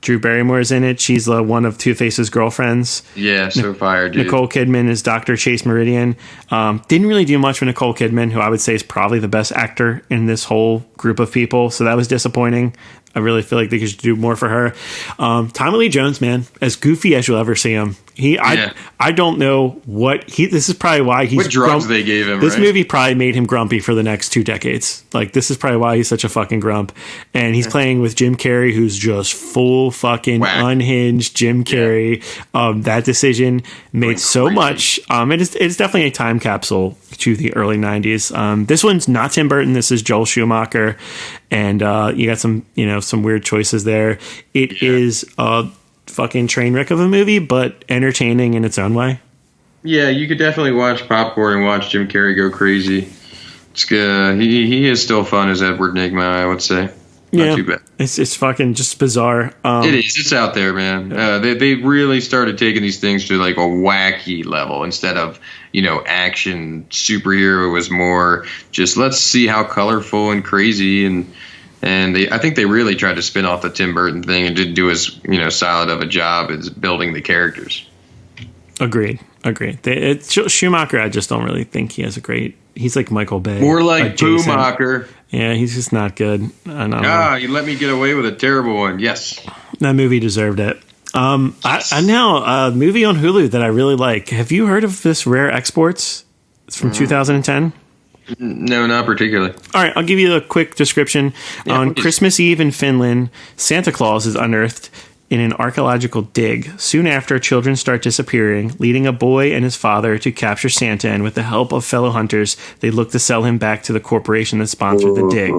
Drew Barrymore's in it. She's one of Two-Face's girlfriends. Yeah, so fired, dude. Nicole Kidman is Dr. Chase Meridian. Didn't really do much with Nicole Kidman, who I would say is probably the best actor in this whole group of people. So that was disappointing. I really feel like they could do more for her. Tommy Lee Jones, man, as goofy as you'll ever see him. I don't know this is probably why he's what drugs they gave him. This movie probably made him grumpy for the next 2 decades. Like, this is probably why he's such a fucking grump. And he's playing with Jim Carrey, who's just full fucking unhinged Jim Carrey. That decision made so much. It's definitely a time capsule to the early 90s. This one's not Tim Burton. This is Joel Schumacher. And you got some weird choices there. It is fucking train wreck of a movie, but entertaining in its own way. Yeah, you could definitely watch popcorn and watch Jim Carrey go crazy. It's good. He is still fun as Edward Nygma, I would say. Not too bad. It's fucking just bizarre. It is. It's out there, man. They really started taking these things to like a wacky level instead of action superhero. It was more just let's see how colorful and crazy and I think they really tried to spin off the Tim Burton thing and didn't do as solid of a job as building the characters. Agreed. Schumacher, I just don't really think he has a great. He's like Michael Bay. More like Schumacher. Yeah, he's just not good. You let me get away with a terrible one. Yes, that movie deserved it. I now a movie on Hulu that I really like. Have you heard of this Rare Exports? It's from 2010. No, not particularly. All right, I'll give you a quick description. On Christmas Eve in Finland, Santa Claus is unearthed in an archaeological dig. Soon after, children start disappearing, leading a boy and his father to capture Santa, and with the help of fellow hunters, they look to sell him back to the corporation that sponsored the dig.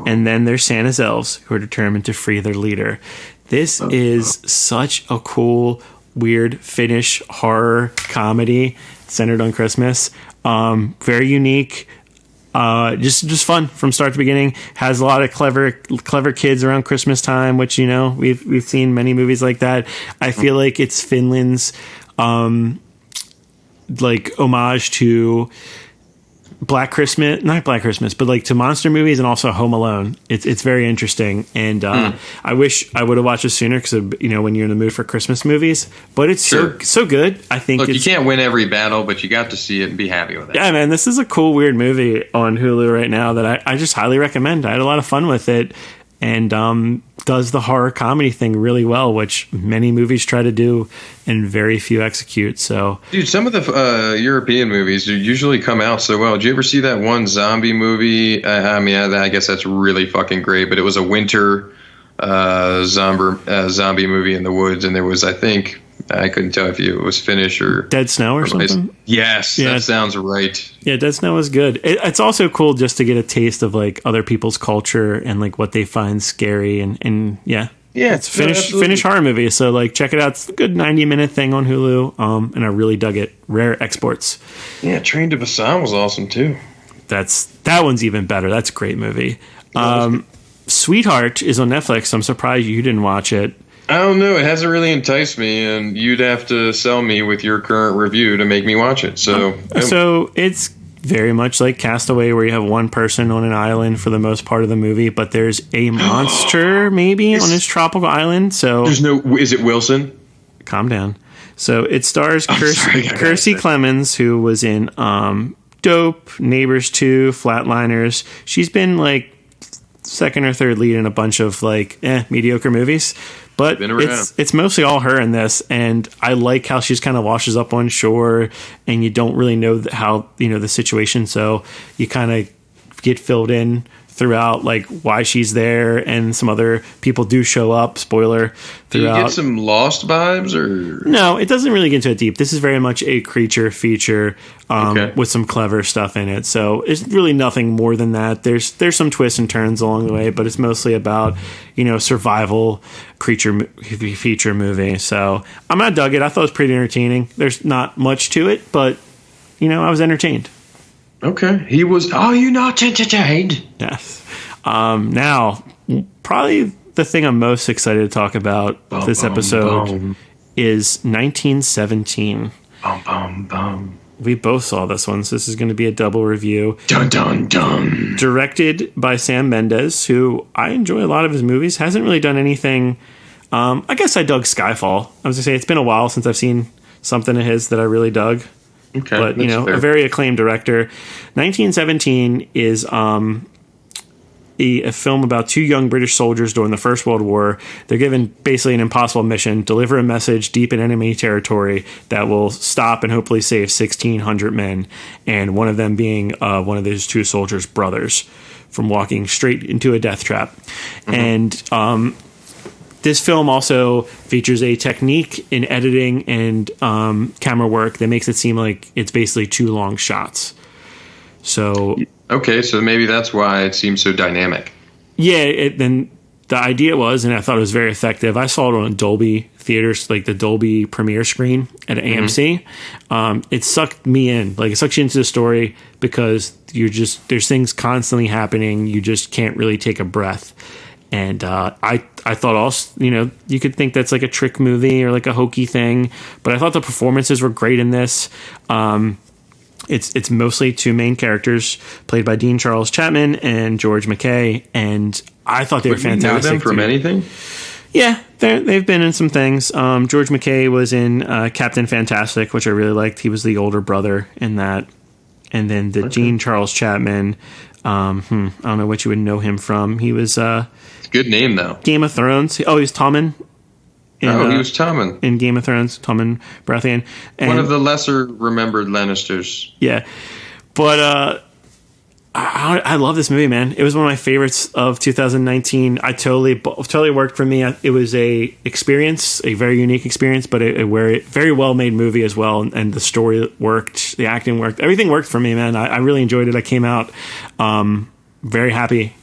And then there's Santa's elves, who are determined to free their leader. This is such a cool, weird Finnish horror comedy centered on Christmas. Very unique. Just fun from start to beginning. Has a lot of clever kids around Christmas time, which we've seen many movies like that. I feel like it's Finland's like homage to not Black Christmas, but like to monster movies and also Home Alone. It's very interesting, and I wish I would have watched it sooner because when you're in the mood for Christmas movies. But it's so good. I think you can't win every battle, but you got to see it and be happy with it. Yeah, man, this is a cool weird movie on Hulu right now that I just highly recommend. I had a lot of fun with it, and does the horror comedy thing really well, which many movies try to do and very few execute. So, dude, some of the European movies usually come out so well. Did you ever see that one zombie movie? I guess that's really fucking great, but it was a winter zombie movie in the woods, and there was, I think, I couldn't tell if it was Finnish or Dead Snow or something. Yes, that sounds right. Yeah, Dead Snow is good. It's also cool just to get a taste of like other people's culture and like what they find scary and it's Finnish horror movie. So like check it out. It's a good 90-minute thing on Hulu. And I really dug it. Rare Exports. Yeah, Train to Busan was awesome too. That one's even better. That's a great movie. Sweetheart is on Netflix. I'm surprised you didn't watch it. I don't know. It hasn't really enticed me, and you'd have to sell me with your current review to make me watch it. So it's very much like Castaway, where you have one person on an island for the most part of the movie, but there's a monster maybe on this tropical island. So is it Wilson? Calm down. So it stars Kiersey Clemens, who was in Dope, Neighbors 2, Flatliners. She's been like second or third lead in a bunch of like mediocre movies, But Been around. it's mostly all her in this, and I like how she's kind of washes up on shore, and you don't really know how the situation, so you kind of get filled in throughout, like why she's there, and some other people do show up. Spoiler. Throughout. Do you get some Lost vibes, or no? It doesn't really get into it deep. This is very much a creature feature with some clever stuff in it. So it's really nothing more than that. There's some twists and turns along the way, but it's mostly about survival creature feature movie. So I dug it. I thought it was pretty entertaining. There's not much to it, but I was entertained. Okay. He was. Are you not entertained? Yes. Now, probably the thing I'm most excited to talk about this episode is 1917. We both saw this one, so this is going to be a double review. Dun dun dun. Directed by Sam Mendes, who I enjoy a lot of his movies. Hasn't really done anything. I guess I dug Skyfall. I was going to say it's been a while since I've seen something of his that I really dug. Okay, but a very acclaimed director. 1917 is a film about two young British soldiers during the First World War. They're given basically an impossible mission: deliver a message deep in enemy territory that will stop and hopefully save 1,600 men, and one of them being one of those two soldiers' brothers from walking straight into a death trap. Mm-hmm. And this film also features a technique in editing and camera work that makes it seem like it's basically two long shots. So okay, so maybe that's why it seems so dynamic. Yeah, then the idea was, and I thought it was very effective. I saw it on a Dolby theaters, like the Dolby premiere screen at AMC. Mm-hmm. It sucked me in, like it sucks you into the story because there's things constantly happening. You just can't really take a breath. And I thought also, you could think that's like a trick movie or like a hokey thing, but I thought the performances were great in this. It's mostly two main characters played by Dean Charles Chapman and George McKay, and I thought they were fantastic. You know them from anything? Yeah, they've been in some things. George McKay was in Captain Fantastic, which I really liked. He was the older brother in that. And then Dean Charles Chapman, I don't know what you would know him from. He was... good name, though. Game of Thrones. Oh, he was Tommen. He was Tommen. In Game of Thrones, Tommen Baratheon. And one of the lesser remembered Lannisters. Yeah. But I love this movie, man. It was one of my favorites of 2019. I totally worked for me. It was a very unique experience, but a very well made movie as well. And the story worked, the acting worked, everything worked for me, man. I really enjoyed it. I came out very happy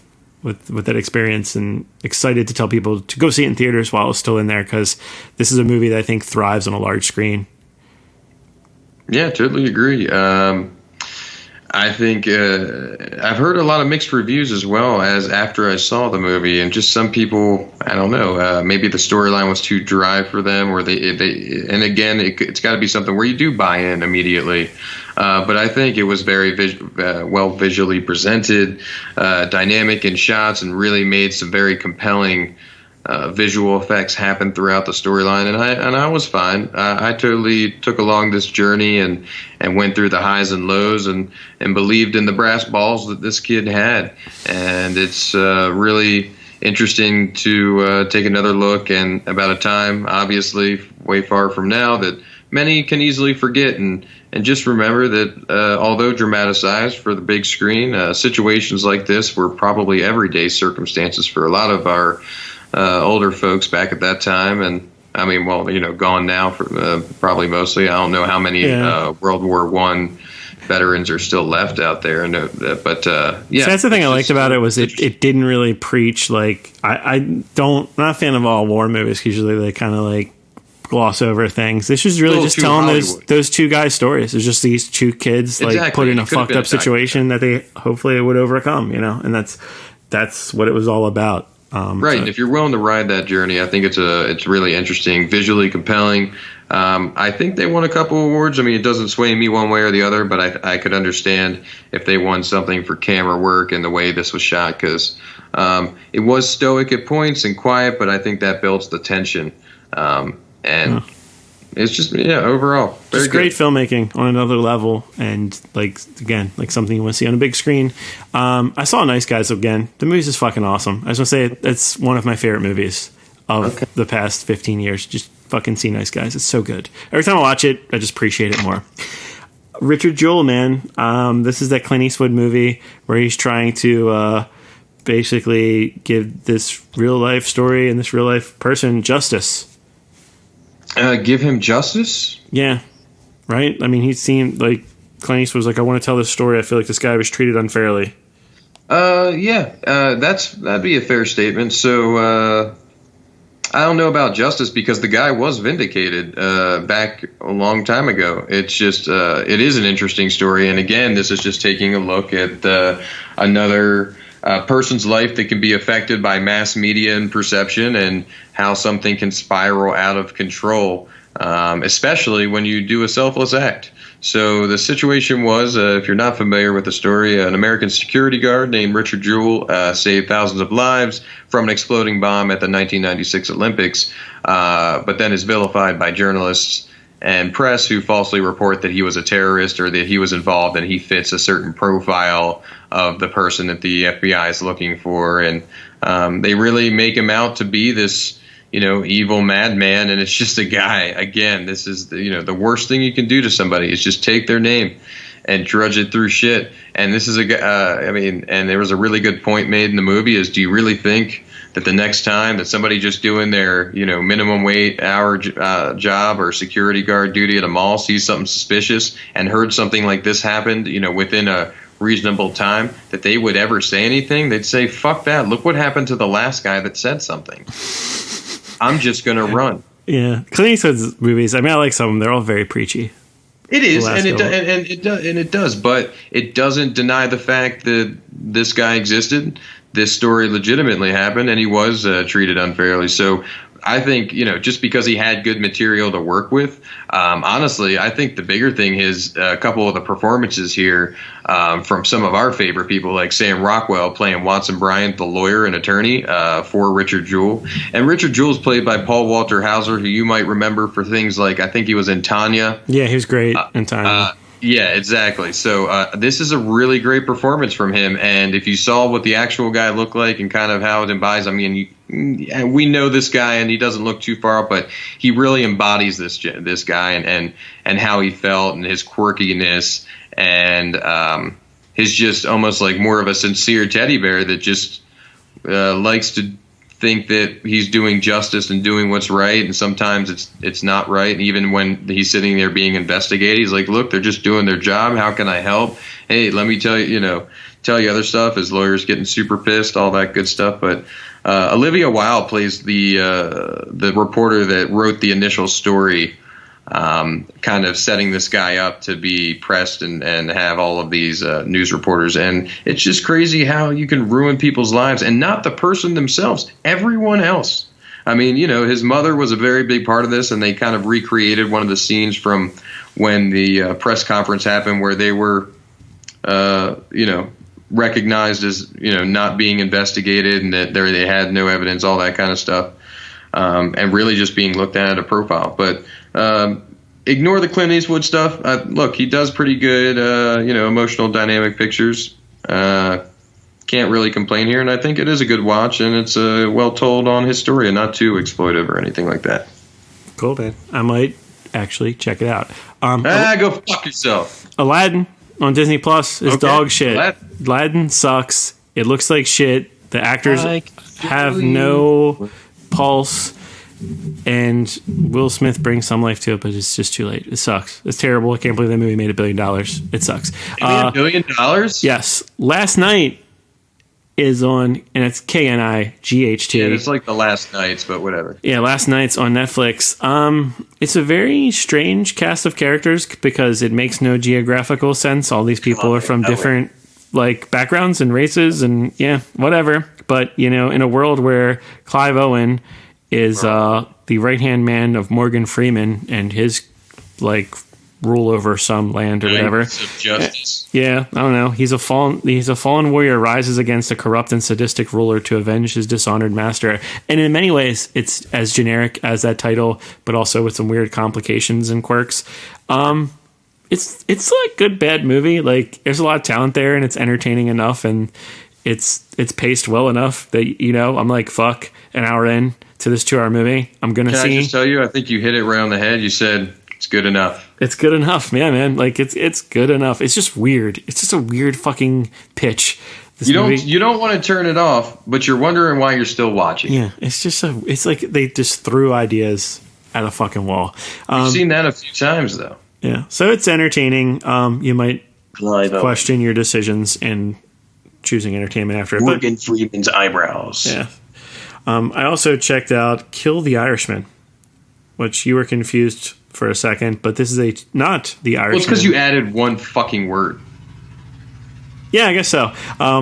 with that experience and excited to tell people to go see it in theaters while it's still in there, because this is a movie that I think thrives on a large screen. Yeah, totally agree. I think I've heard a lot of mixed reviews as well as after I saw the movie, and just some people, I don't know, maybe the storyline was too dry for them, or they and again, it's got to be something where you do buy in immediately. But I think it was very well visually presented, dynamic in shots, and really made some very compelling visual effects happen throughout the storyline, and I was fine. I totally took along this journey and went through the highs and lows and believed in the brass balls that this kid had, and it's really interesting to take another look and about a time, obviously way far from now, that many can easily forget, and just remember that although dramatized for the big screen, situations like this were probably everyday circumstances for a lot of our older folks back at that time. And I mean, well, gone now for probably mostly. I don't know how many World War I veterans are still left out there. But so that's the thing I liked about it, was it didn't really preach. Like I'm not a fan of all war movies, because usually they kind of like gloss over things. This was really just telling those two guys' stories. It's just these two kids like put in a fucked up situation that they hopefully would overcome, and that's what it was all about. Right. And if you're willing to ride that journey, I think it's really interesting, visually compelling. I think they won a couple awards. I mean, it doesn't sway me one way or the other, but I could understand if they won something for camera work and the way this was shot, because it was stoic at points and quiet, but I think that builds the tension. It's just, overall, very just great filmmaking on another level, and like something you want to see on a big screen. I saw Nice Guys again. The movie's just fucking awesome. I just want to say it's one of my favorite movies of the past 15 years. Just fucking see Nice Guys. It's so good. Every time I watch it, I just appreciate it more. Richard Jewell, man. This is that Clint Eastwood movie where he's trying to basically give this real life story and this real life person justice. Give him justice? Yeah. Right? I mean, he seemed like Clint Eastwood was like, I want to tell this story. I feel like this guy was treated unfairly. That'd be a fair statement. So, I don't know about justice because the guy was vindicated back a long time ago. It's just it is an interesting story, and again, this is just taking a look at another person's life that can be affected by mass media and perception, and how something can spiral out of control, especially when you do a selfless act. So the situation was, if you're not familiar with the story, an American security guard named Richard Jewell saved thousands of lives from an exploding bomb at the 1996 Olympics, but then is vilified by journalists and press who falsely report that he was a terrorist or that he was involved and he fits a certain profile of the person that the FBI is looking for. And they really make him out to be this evil madman, and it's just a guy. Again, this is the worst thing you can do to somebody is just take their name and drudge it through shit. And this is and there was a really good point made in the movie is, do you really think that the next time that somebody just doing their minimum wage hour job or security guard duty at a mall sees something suspicious and heard something like this happened within a reasonable time, that they would ever say anything? They'd say, fuck that, look what happened to the last guy that said something. I'm just going to run. Yeah. Clint Eastwood's movies, I mean, I like some of them. They're all very preachy. It is, and it does, but it doesn't deny the fact that this guy existed. This story legitimately happened, and he was treated unfairly. So I think, just because he had good material to work with, honestly, I think the bigger thing is a couple of the performances here from some of our favorite people, like Sam Rockwell playing Watson Bryant, the lawyer and attorney for Richard Jewell. And Richard Jewell is played by Paul Walter Hauser, who you might remember for things like, I think he was in Tanya. Yeah, he was great in Tanya. Yeah, exactly. So this is a really great performance from him. And if you saw what the actual guy looked like and kind of how it embodies, I mean, we know this guy and he doesn't look too far up, but he really embodies this guy and how he felt and his quirkiness and his just almost like more of a sincere teddy bear that just likes to think that he's doing justice and doing what's right, and sometimes it's not right. And even when he's sitting there being investigated, he's like, look, they're just doing their job. How can I help? Hey, let me tell you other stuff. His lawyer's getting super pissed, all that good stuff. But Olivia Wilde plays the reporter that wrote the initial story, kind of setting this guy up to be pressed and have all of these news reporters. And it's just crazy how you can ruin people's lives, and not the person themselves, everyone else. I mean, his mother was a very big part of this, and they kind of recreated one of the scenes from when the press conference happened where they were, recognized as, not being investigated and that they had no evidence, all that kind of stuff. And really just being looked at a profile. But ignore the Clint Eastwood stuff. Look, he does pretty good, emotional dynamic pictures. Can't really complain here, and I think it is a good watch, and it's well told on his story and not too exploitive or anything like that. Cool, man. I might actually check it out. Go fuck yourself. Aladdin on Disney Plus is dog shit. Aladdin sucks. It looks like shit. The actors have no pulse, and Will Smith brings some life to it, but it's just too late. It sucks. It's terrible. I can't believe that movie made $1 billion. It sucks. $1 billion? Yes. Last Night is on, and it's KNIGHT. Yeah, it's like the Last Nights, but whatever. Yeah, Last Night's on Netflix. It's a very strange cast of characters because it makes no geographical sense. All these people are from different backgrounds and races and whatever. But, in a world where Clive Owen is the right-hand man of Morgan Freeman and his rule over some land or whatever. Of justice. Yeah, I don't know. He's a fallen warrior, rises against a corrupt and sadistic ruler to avenge his dishonored master. And in many ways, it's as generic as that title, but also with some weird complications and quirks. It's good, bad movie. There's a lot of talent there, and it's entertaining enough, and it's paced well enough that, you know, I'm like, fuck, an hour in to this 2-hour movie, I'm gonna see. Can I just tell you? I think you hit it right on the head. You said it's good enough. It's good enough, man. Like it's good enough. It's just weird. It's just a weird fucking pitch. You don't want to turn it off, but you're wondering why you're still watching. Yeah, it's like they just threw ideas at a fucking wall. I've seen that a few times though. Yeah, so it's entertaining. You might question your decisions in choosing entertainment after it. Morgan Freeman's eyebrows. Yeah. I also checked out Kill the Irishman, which you were confused for a second, but this is not the Irishman. Well, it's because you added one fucking word. Yeah, I guess so.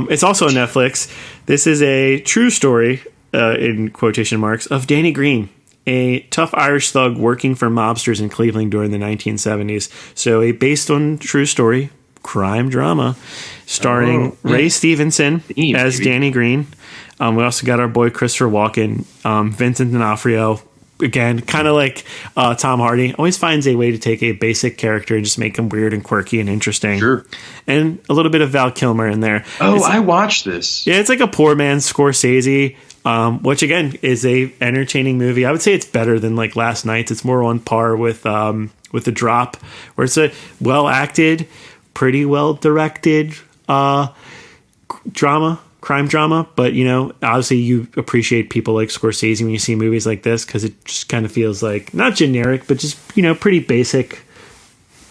It's also on Netflix. This is a true story, in quotation marks, of Danny Green, a tough Irish thug working for mobsters in Cleveland during the 1970s. So a based on true story crime drama starring Ray Stevenson as Danny Green. We also got our boy Christopher Walken, Vincent D'Onofrio. Again, kind of like Tom Hardy, always finds a way to take a basic character and just make him weird and quirky and interesting. Sure. And a little bit of Val Kilmer in there. I watched this. Yeah, it's like a poor man's Scorsese, which again is a entertaining movie. I would say it's better than like Last Night's. It's more on par with The Drop, where it's a well acted, pretty well directed crime drama, but you know, obviously you appreciate people like Scorsese when you see movies like this because it just kind of feels like not generic, but just, you know, pretty basic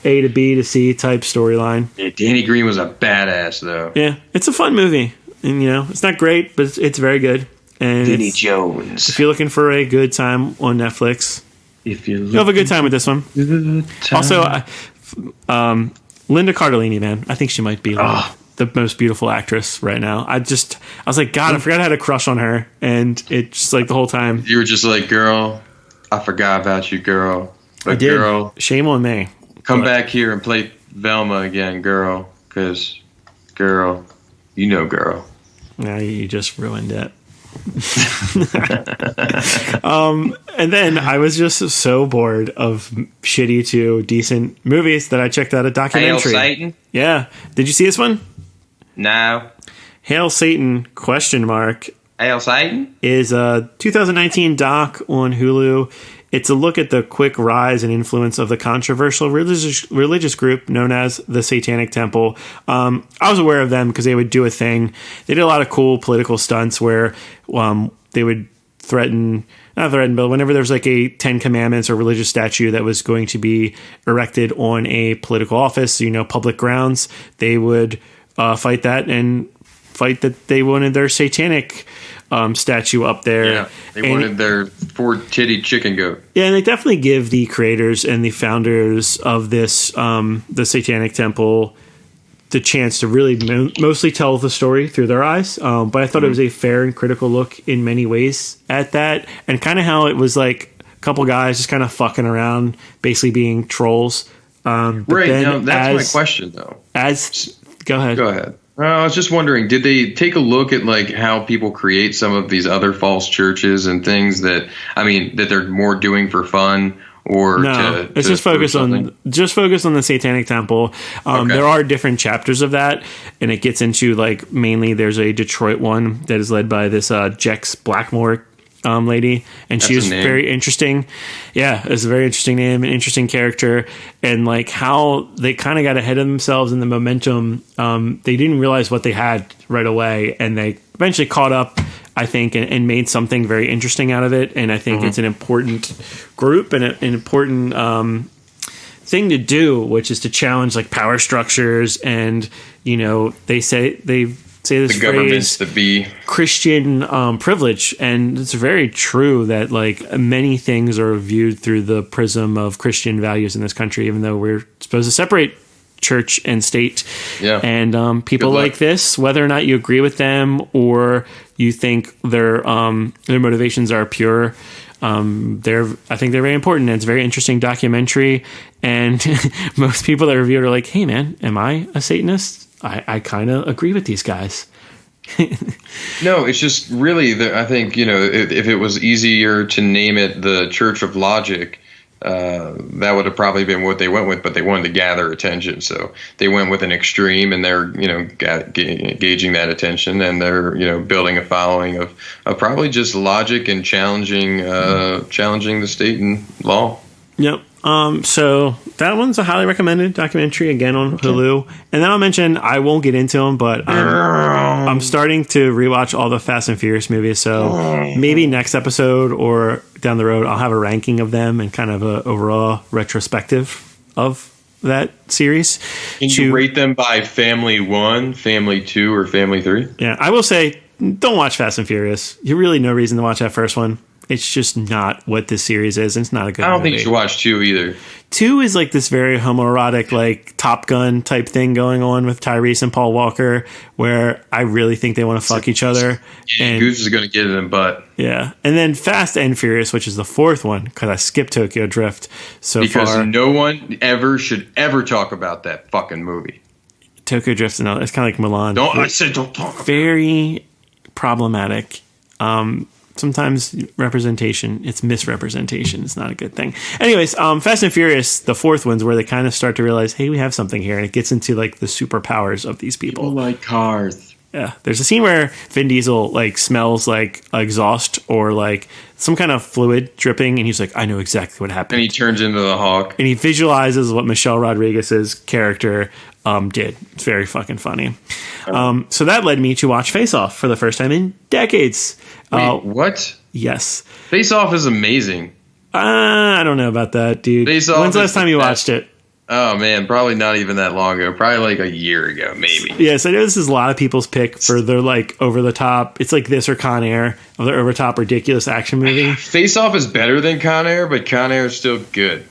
A to B to C type storyline. Yeah, Danny Green was a badass though. Yeah, it's a fun movie, and you know, it's not great, but it's very good. And Vinny Jones. If you're looking for a good time on Netflix, you'll have a good time with this one. Also, Linda Cardellini, man, I think she might be the most beautiful actress right now. I was like, God, I forgot I had a crush on her, and it's just like the whole time you were just like, girl, I forgot about you, girl. But I did. Girl, shame on me. Come back here and play Velma again, girl, because girl, you know, girl. Now you just ruined it. And then I was just so bored of shitty to decent movies that I checked out a documentary. Hail Satan? Yeah. Did you see this one? No. Hail Satan ? Hail Satan? Is a 2019 doc on Hulu. It's a look at the quick rise and influence of the controversial religious group known as the Satanic Temple. I was aware of them because they would do a thing. They did a lot of cool political stunts where they would not threaten, but whenever there was like a 10 Commandments or religious statue that was going to be erected on a political office, you know, public grounds, they would fight that and fight that they wanted their satanic statue up there. Yeah, they wanted their 4-titty chicken goat. Yeah, and they definitely give the creators and the founders of this, the Satanic Temple, the chance to really mostly tell the story through their eyes. But I thought it was a fair and critical look in many ways at that, and kind of how it was like a couple guys just kind of fucking around, basically being trolls. Right. Now, that's my question, though. Go ahead. Go ahead. I was just wondering, did they take a look at like how people create some of these other false churches and things that they're more doing for fun, or no? It's just focused on the Satanic Temple. Okay. There are different chapters of that, and it gets into like mainly there's a Detroit one that is led by this Jex Blackmore lady, and she was very interesting. Yeah, it's a very interesting name, an interesting character, and like how they kind of got ahead of themselves in the momentum. They didn't realize what they had right away, and they eventually caught up, I think, and made something very interesting out of it. And I think it's an important group and an important thing to do, which is to challenge like power structures. And you know, they say this phrase, to be Christian privilege, and it's very true that like many things are viewed through the prism of Christian values in this country, even though we're supposed to separate church and state. Yeah. And people like this, whether or not you agree with them or you think their motivations are pure, I think they're very important. And it's a very interesting documentary, and most people that review it are like, hey man, am I a Satanist? I kind of agree with these guys. No, it's just really, I think, you know, if it was easier to name it the Church of Logic, that would have probably been what they went with, but they wanted to gather attention, so they went with an extreme, and they're gauging that attention, and they're building a following of probably just logic and challenging the state and law. Yep. So that one's a highly recommended documentary, again on Hulu. And then I'll mention, I won't get into them, but I'm starting to rewatch all the Fast and Furious movies. So maybe next episode or down the road, I'll have a ranking of them and kind of a overall retrospective of that series. Can you rate them by Family 1, Family 2, or Family 3? Yeah, I will say, don't watch Fast and Furious. You really no reason to watch that first one. It's just not what this series is. It's not a good movie. I don't think you should watch 2 either. 2 is like this very homoerotic, like Top Gun type thing going on with Tyrese and Paul Walker, where I really think they want to fuck each other. Yeah, and Goose is going to get it in butt. Yeah. And then Fast and Furious, which is the 4th one, because I skipped Tokyo Drift because no one should ever talk about that fucking movie. Tokyo Drift, no, it's kind of like Mulan. I said don't talk about it. Very problematic. Sometimes representation, it's misrepresentation. It's not a good thing. Anyways, Fast and Furious, the 4th one's where they kind of start to realize, hey, we have something here. And it gets into like the superpowers of these people. People like cars. Yeah. There's a scene where Vin Diesel like smells like exhaust or like some kind of fluid dripping. And he's like, I know exactly what happened. And he turns into the Hawk. And he visualizes what Michelle Rodriguez's character did. It's very fucking funny. So that led me to watch Face Off for the first time in decades. Wait, what? Yes. Face Off is amazing. I don't know about that, dude. When's the last time you watched it? Oh, man, probably not even that long ago. Probably like a year ago, maybe. Yes, I know this is a lot of people's pick for their like over the top. It's like this or Con Air, or their over top ridiculous action movie. Face Off is better than Con Air, but Con Air is still good.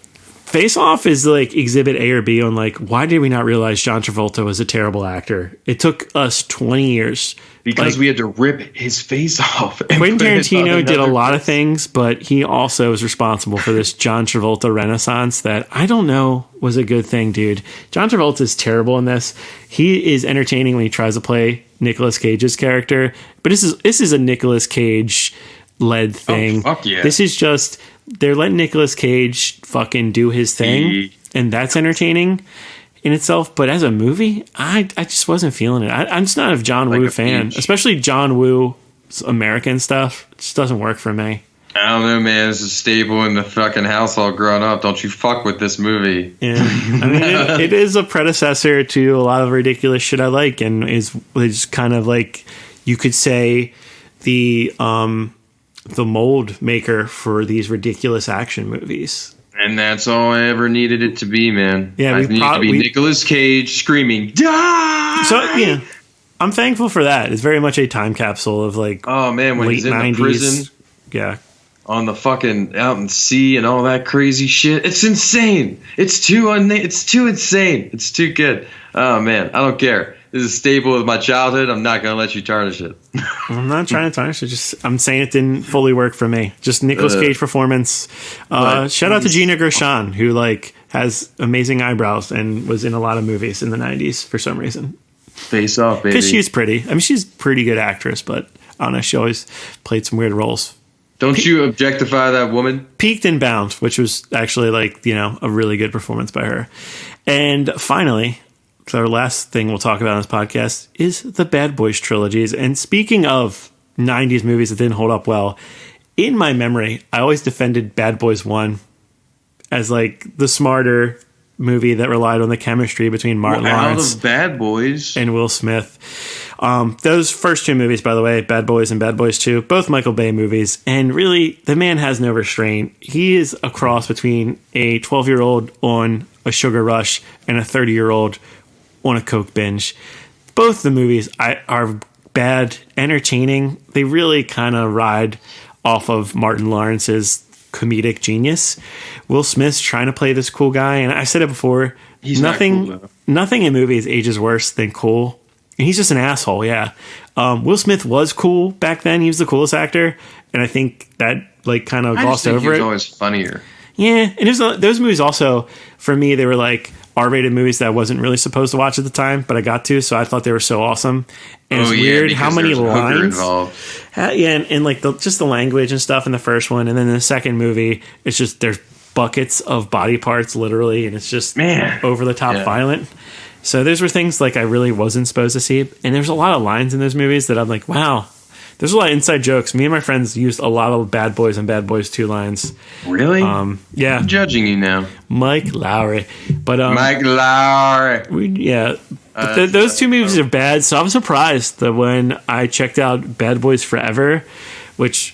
Face Off is like exhibit A or B on like, why did we not realize John Travolta was a terrible actor? It took us 20 years. Because we had to rip his face off. Quentin Tarantino did a lot of things, but he also was responsible for this John Travolta renaissance that I don't know was a good thing, dude. John Travolta is terrible in this. He is entertaining when he tries to play Nicolas Cage's character, but this is a Nicolas Cage led thing. Oh, fuck yeah. This is just they're letting Nicolas Cage fucking do his thing, and that's entertaining in itself. But as a movie, I just wasn't feeling it. I'm just not a John Woo fan, especially John Woo's American stuff. It just doesn't work for me. I don't know, man. It's a staple in the fucking household growing up. Don't you fuck with this movie. Yeah. I mean, it is a predecessor to a lot of ridiculous shit I like, and is kind of like, you could say, the mold maker for these ridiculous action movies. And that's all I ever needed it to be, man. Yeah, it needed to be Nicolas Cage screaming, "Die!" So yeah, I'm thankful for that. It's very much a time capsule of like, oh man, when late he's in 90s, the prison, yeah, on the fucking out in sea and all that crazy shit. It's insane. It's too insane. It's too good. Oh man, I don't care. This is a staple of my childhood. I'm not gonna let you tarnish it. I'm not trying to tarnish it. I'm saying it didn't fully work for me. Just Nicolas Cage performance. Shout out to Gina Gershon, who like has amazing eyebrows and was in a lot of movies in the 90s for some reason. Face Off, baby. Because she's pretty. I mean, she's a pretty good actress, but I don't know. She always played some weird roles. Don't you objectify that woman? Peaked and Bound, which was actually like, a really good performance by her. And finally, our last thing we'll talk about on this podcast is the Bad Boys trilogies. And speaking of 90s movies that didn't hold up well, in my memory, I always defended Bad Boys 1 as like the smarter movie that relied on the chemistry between Martin Lawrence out of Bad Boys and Will Smith. Those first two movies, by the way, Bad Boys and Bad Boys 2, both Michael Bay movies. And really, the man has no restraint. He is a cross between a 12-year-old on a sugar rush and a 30-year-old on a coke binge. Both the movies are bad, entertaining. They really kind of ride off of Martin Lawrence's comedic genius. Will Smith's trying to play this cool guy, and I've said it before, nothing in movies ages worse than cool. And he's just an asshole, yeah. Will Smith was cool back then. He was the coolest actor, and I think that like kind of glossed over it. He was always funnier. Yeah, and those movies also, for me, they were like R-rated movies that I wasn't really supposed to watch at the time, but I got to, so I thought they were so awesome. And it's weird how many lines. And like just the language and stuff in the first one, and then in the second movie, it's just there's buckets of body parts, literally, and it's just Man. over the top violent. So those were things like I really wasn't supposed to see. And there's a lot of lines in those movies that I'm like, wow, there's a lot of inside jokes. Me and my friends used a lot of Bad Boys and Bad Boys 2 lines. Really? Yeah. I'm judging you now. Mike Lowry. But Mike Lowry. But those two movies are bad. So I'm surprised that when I checked out Bad Boys Forever, which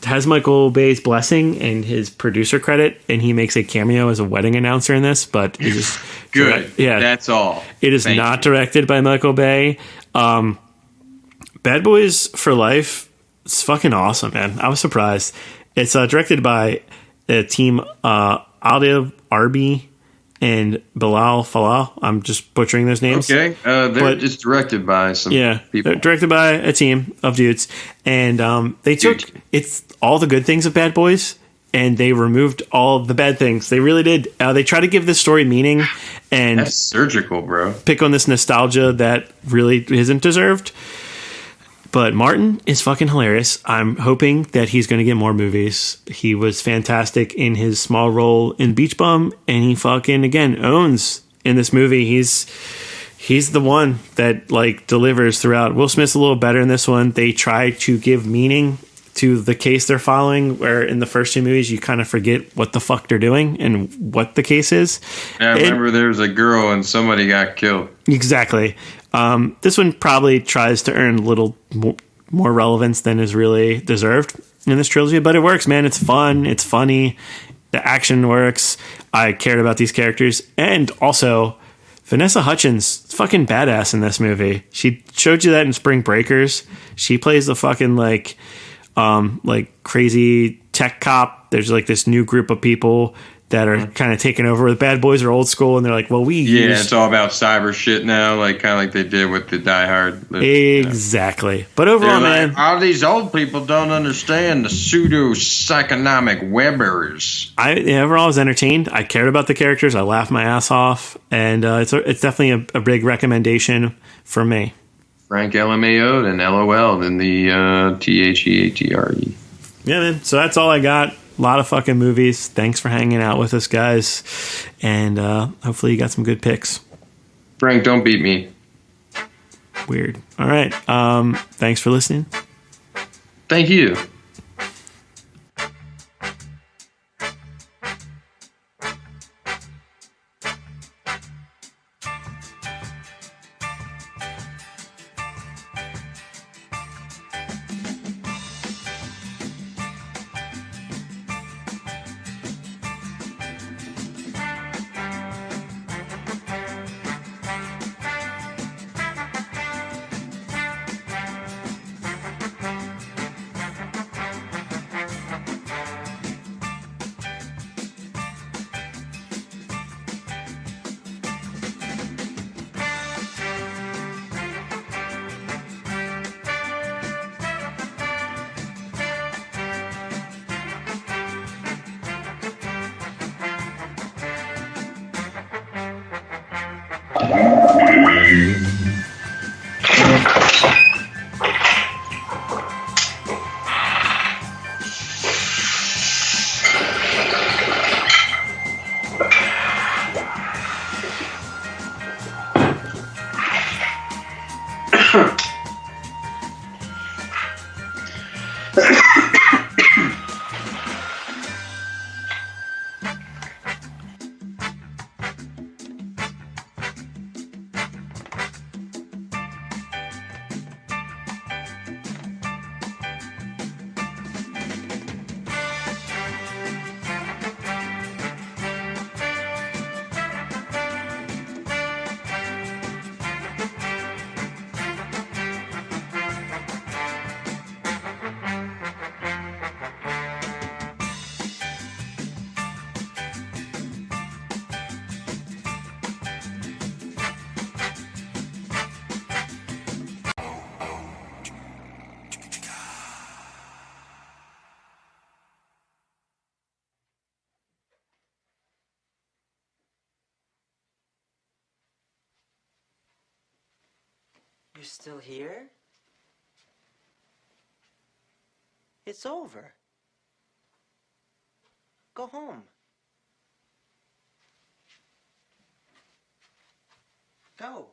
has Michael Bay's blessing and his producer credit, and he makes a cameo as a wedding announcer in this, but it is good. That's all. It is not directed by Michael Bay. Bad Boys for Life, it's fucking awesome, man. I was surprised. It's directed by a team, Adil Arbi and Bilal Fallah. I'm just butchering those names. Okay, it's directed by some people. Directed by a team of dudes, and they took it's all the good things of Bad Boys, and they removed all the bad things. They really did. They try to give this story meaning, and that's surgical, bro. Pick on this nostalgia that really isn't deserved. But Martin is fucking hilarious. I'm hoping that he's going to get more movies. He was fantastic in his small role in Beach Bum, and he fucking, again, owns in this movie. He's the one that, like, delivers throughout. Will Smith's a little better in this one. They try to give meaning to the case they're following, where in the first two movies you kind of forget what the fuck they're doing and what the case is. Yeah, I remember there was a girl and somebody got killed. Exactly. This one probably tries to earn a little more relevance than is really deserved in this trilogy, but it works, man. It's fun. It's funny. The action works. I cared about these characters. And also, Vanessa Hudgens is fucking badass in this movie. She showed you that in Spring Breakers. She plays the fucking like crazy tech cop. There's like this new group of people that are kind of taking over. The Bad Boys are old school, and they're like, well, it's all about cyber shit now, like kind of like they did with the Die Hard. Exactly. But overall, man, all these old people don't understand the pseudo-psychonomic webbers. Overall, I was entertained. I cared about the characters. I laughed my ass off, and it's definitely a big recommendation for me. Frank LMAO'd and LOL'd in the THEATRE. Yeah, man. So that's all I got. A lot of fucking movies. Thanks for hanging out with us, guys. And hopefully you got some good picks. Frank, don't beat me. Weird. All right. Thanks for listening. Thank you. You're still here? It's over. Go home. Go.